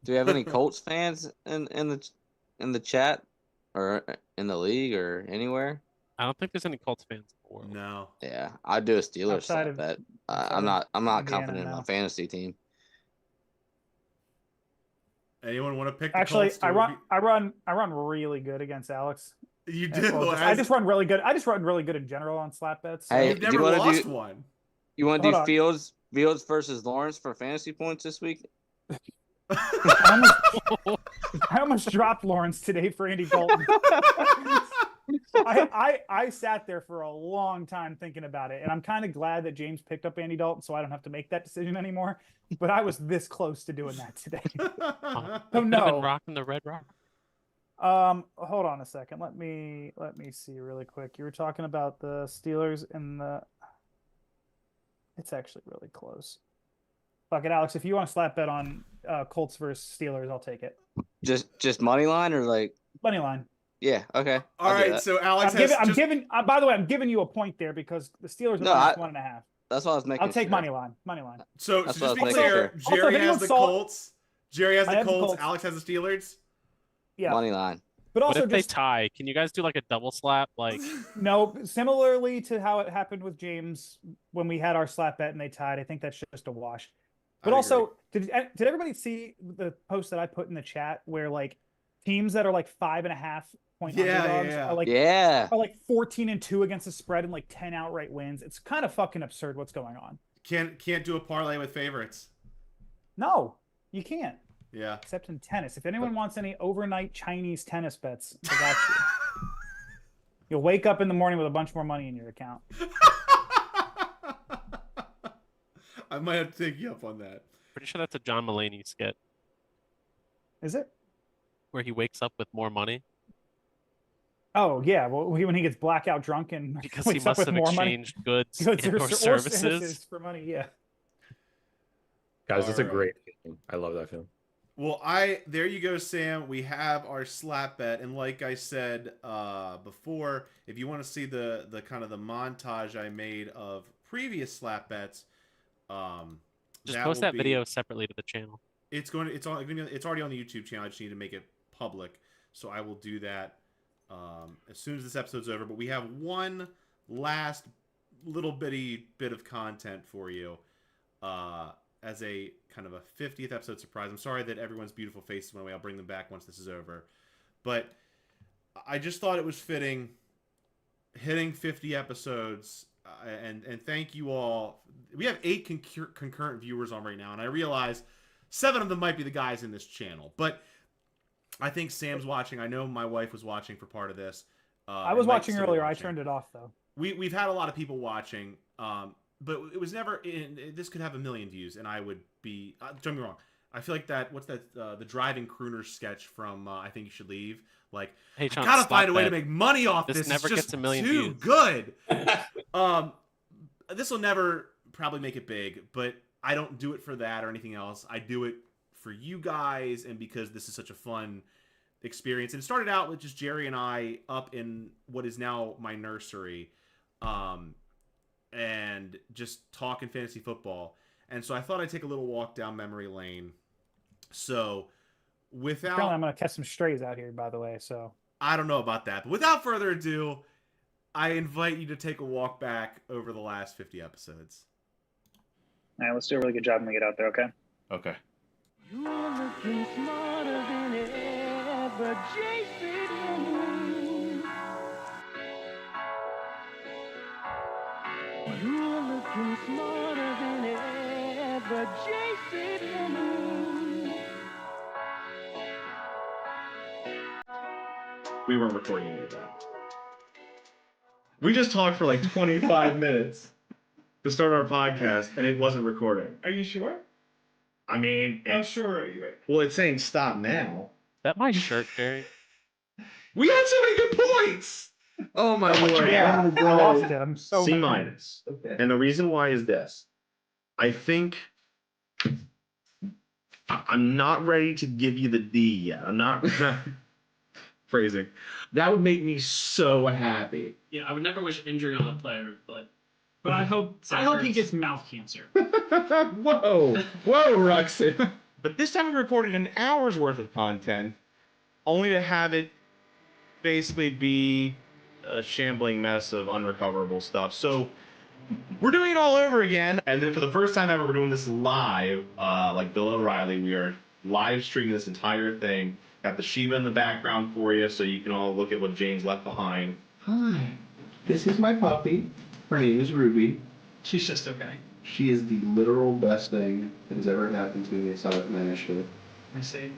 Do we have any Colts fans in the chat or in the league or anywhere?
I don't think there's any Colts fans in the world.
No.
Yeah, I'd do a Steelers
Outside
slap
of-
bet.
outside
I'm not
Indiana,
confident in
no.
my fantasy team.
Anyone want to pick the
Actually,
Colts?
I run really good against Alex.
You
And-
do.
well, I just run really good. I just run really good in general on slap bets. So.
Hey,
You've
do you
never
wanna
lost
do-
one.
You want to
Hold
do
on.
Fields versus Lawrence for fantasy points this week?
I almost dropped Lawrence today for Andy Dalton. I sat there for a long time thinking about it, and I'm kind of glad that James picked up Andy Dalton, so I don't have to make that decision anymore. But I was this close to doing that today. So no.
Rocking the Red Rock.
Hold on a second. Let me see really quick. You were talking about the Steelers and the. It's actually really close. Fuck it, Alex. If you want to slap bet on Colts versus Steelers, I'll take it.
Just money line or like
money line.
Yeah. Okay.
All right. So Alex,
I'm giving. By the way, I'm giving you a point there because the Steelers are minus 1.5.
That's what I was making.
I'll take money line. Money line.
So just be clear, Jerry has the Colts. Jerry has the Colts. Alex has the Steelers.
Yeah.
Money line.
But also, what if they tie? Can you guys do like a double slap? Like
no, similarly to how it happened with James when we had our slap bet and they tied. I think that's just a wash. But also, did everybody see the post that I put in the chat where like teams that are like 5.5 point underdogs are like 14-2 against the spread and like 10 outright wins? It's kind of fucking absurd what's going on.
Can't do a parlay with favorites.
No, you can't.
Yeah.
Except in tennis. If anyone wants any overnight Chinese tennis bets, I got you. You'll wake up in the morning with a bunch more money in your account.
I might have to take you up on that.
Pretty sure that's a John Mulaney skit.
Is it?
Where he wakes up with more money.
Oh yeah, well when he gets blackout drunk and
because he must have exchanged goods or services
for money. Yeah.
Guys, that's a great feeling. I love that film.
Well, there you go, Sam. We have our slap bet, and like I said before, if you want to see the kind of the montage I made of previous slap bets,
just post that video separately to the channel.
It's already on the YouTube channel. I just need to make it public, so I will do that as soon as this episode's over. But we have one last little bit of content for you. As a kind of a 50th episode surprise. I'm sorry that everyone's beautiful faces went away. I'll bring them back once this is over. But I just thought it was fitting hitting 50 episodes. And thank you all. We have 8 concurrent viewers on right now. And I realize 7 of them might be the guys in this channel. But I think Sam's watching. I know my wife was watching for part of this.
I was watching earlier. I turned it off, though.
We've had a lot of people watching. But it was never this could have 1 million views and I would be don't get me wrong. I feel like what's that the driving crooner sketch from I Think You Should Leave, like
hey, Sean,
I gotta find a way to make money off this.
Never
it's
gets
just
1 million
too
views.
Good. This will never probably make it big, but I don't do it for that or anything else. I do it for you guys and because this is such a fun experience. And it started out with just Jerry and I up in what is now my nursery. And just talking fantasy football. And so I thought I'd take a little walk down memory lane. So without...
Apparently I'm going to catch some strays out here, by the way, so...
I don't know about that. But without further ado, I invite you to take a walk back over the last 50 episodes.
All right, let's do a really good job when we get out there, okay?
Okay.
You're looking smarter than ever, JC Penni. You're looking smarter than ever, JC Penni.
We weren't recording any of that. We just talked for like 25 minutes to start our podcast, and it wasn't recording.
Are you sure?
I mean...
How sure are you?
Well, it's saying stop now.
Is that my shirt, Jerry?
We had so many good points! Oh my lord.
Yeah, I lost it. I'm so
C-.
mad.
Okay. And the reason why is this. I think I'm not ready to give you the D yet. I'm not phrasing. That would make me so happy.
Yeah, I would never wish injury on a player, but I hope he gets mouth cancer.
Whoa, Ruxin.
But this time we recorded an hour's worth of content, only to have it basically be a shambling mess of unrecoverable stuff. So we're doing it all over again, and then for the first time ever, we're doing this live. Like Bill O'Reilly, we are live streaming this entire thing. Got the Shiba in the background for you, so you can all look at what Jane's left behind.
Hi, this is my puppy. Her name is Ruby.
She's just okay.
She is the literal best thing that has ever happened to me aside from initiative.
I see.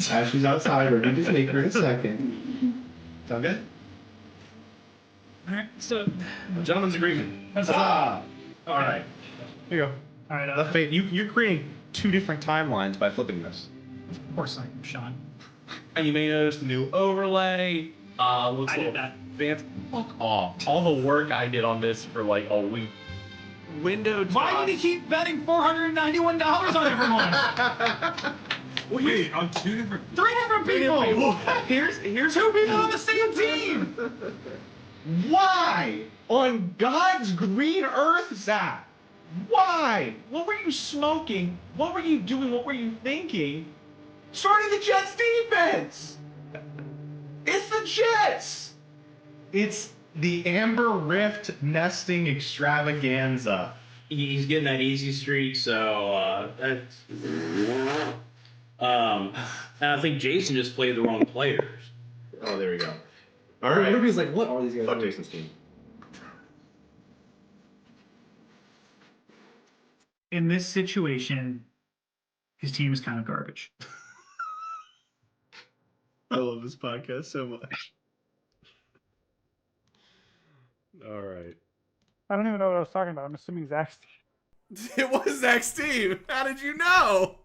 Ashley's outside. We're going to take her in a second. Sound good?
Alright, so...
A gentleman's agreement.
Huzzah!
All right.
Here you go.
Alright,
You're creating 2 different timelines by flipping this.
of course I am, Sean.
And you may notice the new overlay. Looks
I
a
did
little
that.
fancy. Fuck off. All the work I did on this for like a week. window.
Why do you keep betting $491 on everyone?
Wait, on 2 different...
3 different people!
Here's
2 people on the same team!
Why? On God's green earth, Zach? Why? What were you smoking? What were you doing? What were you thinking? Starting the Jets defense! It's the Jets! It's the Amber Rift nesting extravaganza.
He's getting that easy streak, so that's... and I think Jason just played the wrong players.
Oh, there we go. All right.
Everybody's like, what are these guys?
Fuck Jason's team.
In this situation, his team is kind of garbage.
I love this podcast so much. All right.
I don't even know what I was talking about. I'm assuming Zach's
team. It was Zach's team. How did you know?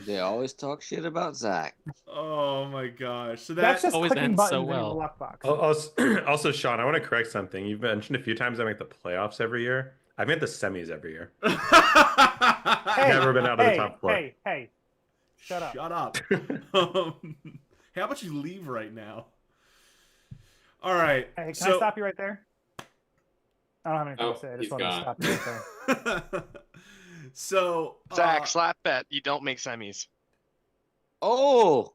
They always talk shit about Zach.
Oh my gosh! So
that's just
always
clicking
ends
buttons
so
in
well.
your lockbox.
Also, Sean, I want to correct something. You've mentioned a few times I make the playoffs every year. I've made the semis every year. Never been out of the top 4.
Hey, shut up.
Shut up. How about you leave right now? All right.
Hey, can I stop you right there? I don't have anything to say. I just want to stop you right there.
So
Zach, slap bet. You don't make semis.
Oh.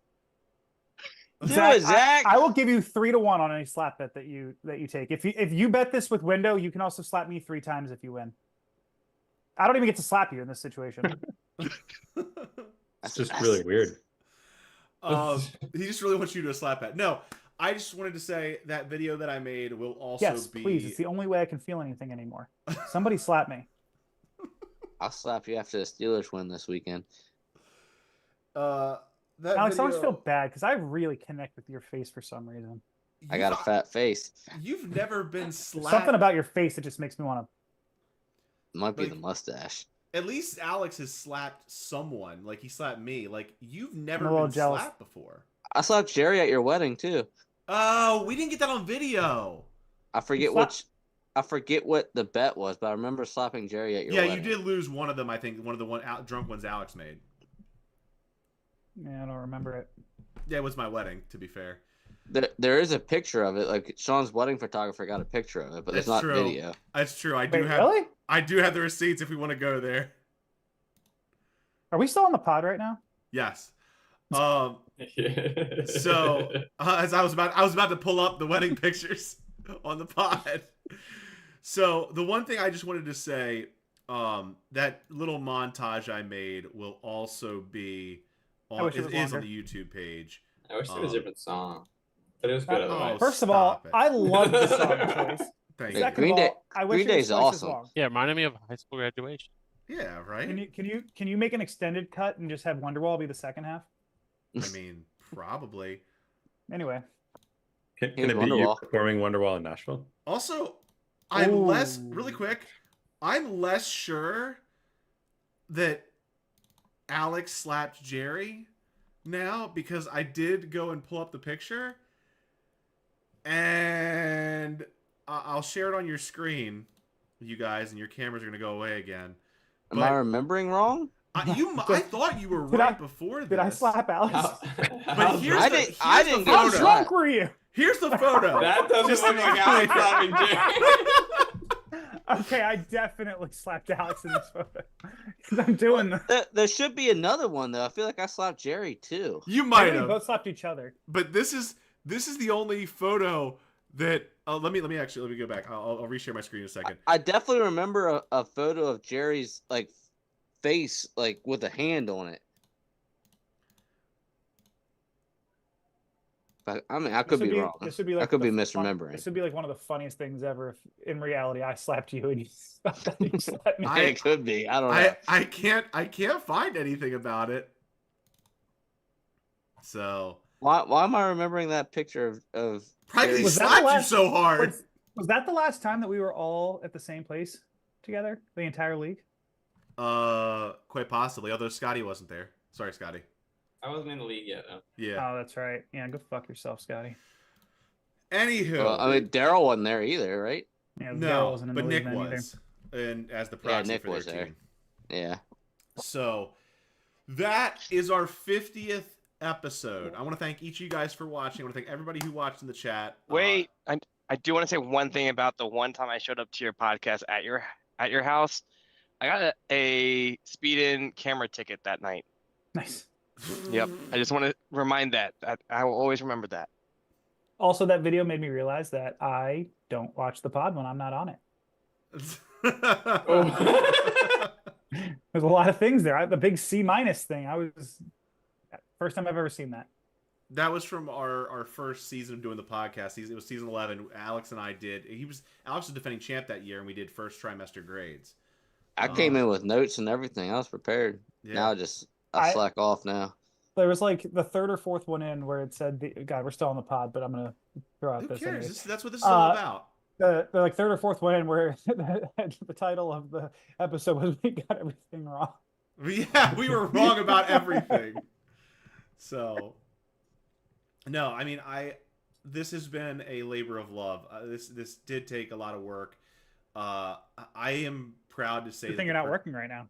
Zach, I will give you 3-1 on any slap bet that you take. If you bet this with window, you can also slap me 3 times if you win. I don't even get to slap you in this situation.
That's just really weird.
He just really wants you to slap bet. No, I just wanted to say that video that I made will also be.
Yes, please. It's the only way I can feel anything anymore. Somebody slap me.
I'll slap you after the Steelers win this weekend.
Alex, I always feel bad because I really connect with your face for some reason.
I got a fat face.
You've never been slapped.
Something about your face that just makes me want to.
Might be the mustache.
At least Alex has slapped someone. Like he slapped me. Like you've never
I'm a little
been
jealous.
slapped before.
I slapped Jerry at your wedding too.
Oh, we didn't get that on video.
I forget what the bet was, but I remember slapping Jerry at your wedding.
Yeah, you did lose one of them. I think one of the drunk ones Alex made.
Yeah, I don't remember it.
Yeah, it was my wedding. To be fair,
there is a picture of it. Like Sean's wedding photographer got a picture of it, but there's not video.
That's true. I
do
have the receipts if we want to go there.
Are we still on the pod right now?
Yes. So as I was about to pull up the wedding pictures on the pod. So the one thing I just wanted to say, that little montage I made will also be on is on the YouTube page.
I wish there was a different song, but it was good otherwise.
First of all, I love the song choice.
Thank
you. Second of all, I wish
Green Day's awesome.
Yeah, it reminded me of high school graduation.
Yeah, right.
Can you make an extended cut and just have Wonderwall be the second half?
I mean, probably.
Anyway.
Can it be you performing Wonderwall in Nashville?
Also, I'm less sure that Alex slapped Jerry now because I did go and pull up the picture and I'll share it on your screen, you guys, and your cameras are going to go away again.
Am I remembering wrong?
I thought you were right before this.
Did I slap Alex?
But
I didn't get
How drunk were you?
Here's the photo.
That doesn't look like Alex slapping Jerry.
Okay, I definitely slapped Alex in this photo. Because I'm doing
There should be another one though. I feel like I slapped Jerry too.
You might have.
We both slapped each other.
But this is the only photo that. Let me go back. I'll reshare my screen in a second.
I definitely remember a photo of Jerry's like face like with a hand on it. But I mean, I could be wrong.
This would be like
I could be misremembering.
This would be like one of the funniest things ever. If in reality, I slapped you and you slapped me.
It could be. I don't know.
I can't find anything about it. So
why am I remembering that picture of
probably he slapped you so hard?
Was that the last time that we were all at the same place together? The entire league?
Quite possibly. Although Scotty wasn't there. Sorry, Scotty.
I wasn't in the league yet, though.
Yeah.
Oh, that's right. Yeah, go fuck yourself, Scotty.
Anywho.
Well, I mean, Daryl wasn't there either, right?
Yeah,
no, but Nick was. and as the proxy
Nick
for their
was there.
team.
Yeah.
So that is our 50th episode. I want to thank each of you guys for watching. I want to thank everybody who watched in the chat.
Wait, I do want to say one thing about the one time I showed up to your podcast at your house. I got a speed-in camera ticket that night.
Nice.
Yep. I just want to remind that. I will always remember that.
Also, that video made me realize that I don't watch the pod when I'm not on it. There's a lot of things there. The big C- thing. First time I've ever seen that.
That was from our first season of doing the podcast. It was season 11. Alex and I did. Alex was defending champ that year, and we did first trimester grades.
I came in with notes and everything. I was prepared.
Yeah.
Now I slack off now.
There was like the third or fourth one in where it said, God, we're still on the pod, but I'm going to throw out
Who
this.
cares? That's what this is all about.
The like third or fourth one in where the title of the episode was "We Got Everything Wrong."
Yeah, we were wrong about everything. So, no, I mean, this has been a labor of love. This did take a lot of work. I am proud to say
Good thing you're not working right now.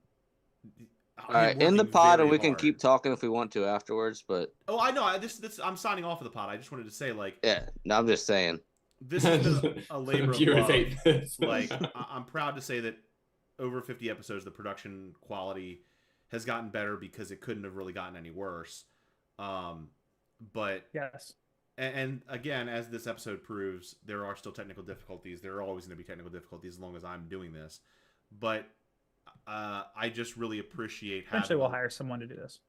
All right, in the pod, and we can keep talking if we want to afterwards. But
I know. I'm signing off of the pod. I just wanted to say, like,
yeah, no, I'm just saying.
This has been a labor of love. Like, I'm proud to say that over 50 episodes, the production quality has gotten better because it couldn't have really gotten any worse. But
yes,
and again, as this episode proves, there are still technical difficulties. There are always going to be technical difficulties as long as I'm doing this. But I just really appreciate
eventually we'll hire someone to do this.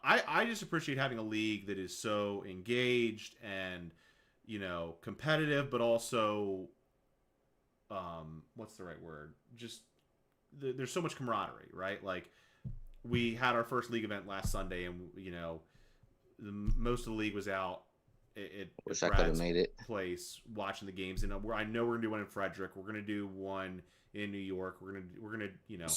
I just appreciate having a league that is so engaged and, you know, competitive, but also what's the right word? Just there's so much camaraderie, right? Like, we had our first league event last Sunday, and, you know, most of the league was out at
Wish I could have made it.
place watching the games. And I know we're gonna do one in Frederick. We're gonna do one in New York. We're gonna you know.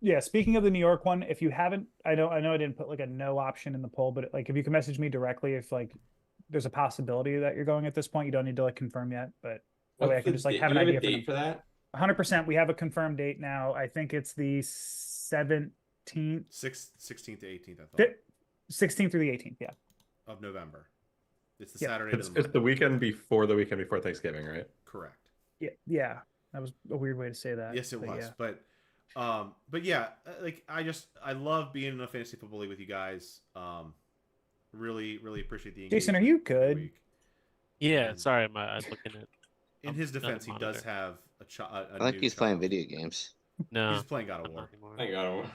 Yeah, speaking of the New York one, if you haven't, I know I didn't put like a no option in the poll, but like if you can message me directly if like there's a possibility that you're going at this point, you don't need to like confirm yet, but that way I can just like have an idea
for that.
100%. We have a confirmed date now. I think it's the 17th,
16th to 18th. I thought
16th through the 18th. Yeah.
Of November. It's the Saturday.
It's the weekend before Thanksgiving, right?
Correct.
Yeah. Yeah. That was a weird way to say that.
Yes, it was. Yeah. But yeah, like I love being in a fantasy football league with you guys. Really, really appreciate the engagement.
Jason, are you good?
Yeah, sorry, I'm looking at.
In his defense, he does have a
I think he's playing video games.
No,
he's playing God of War.
Playing God of War.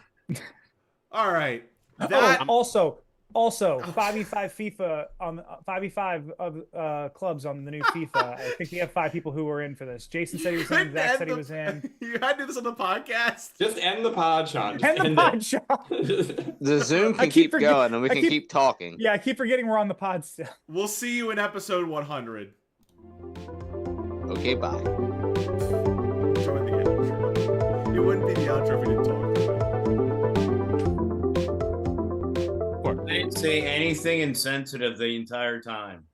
All right. That
also 5v5 FIFA on 5v5 of clubs on the new FIFA. I think we have 5 people who were in for this. Jason said he was in. Zach said he was in.
You had to do this on the podcast.
Just end the pod, Sean.
End the pod, Sean.
The Zoom can keep going, and we can keep talking.
Yeah, I keep forgetting we're on the pod still.
We'll see you in episode 100.
Okay, bye.
It wouldn't be the outro if we didn't talk.
I didn't say anything insensitive the entire time.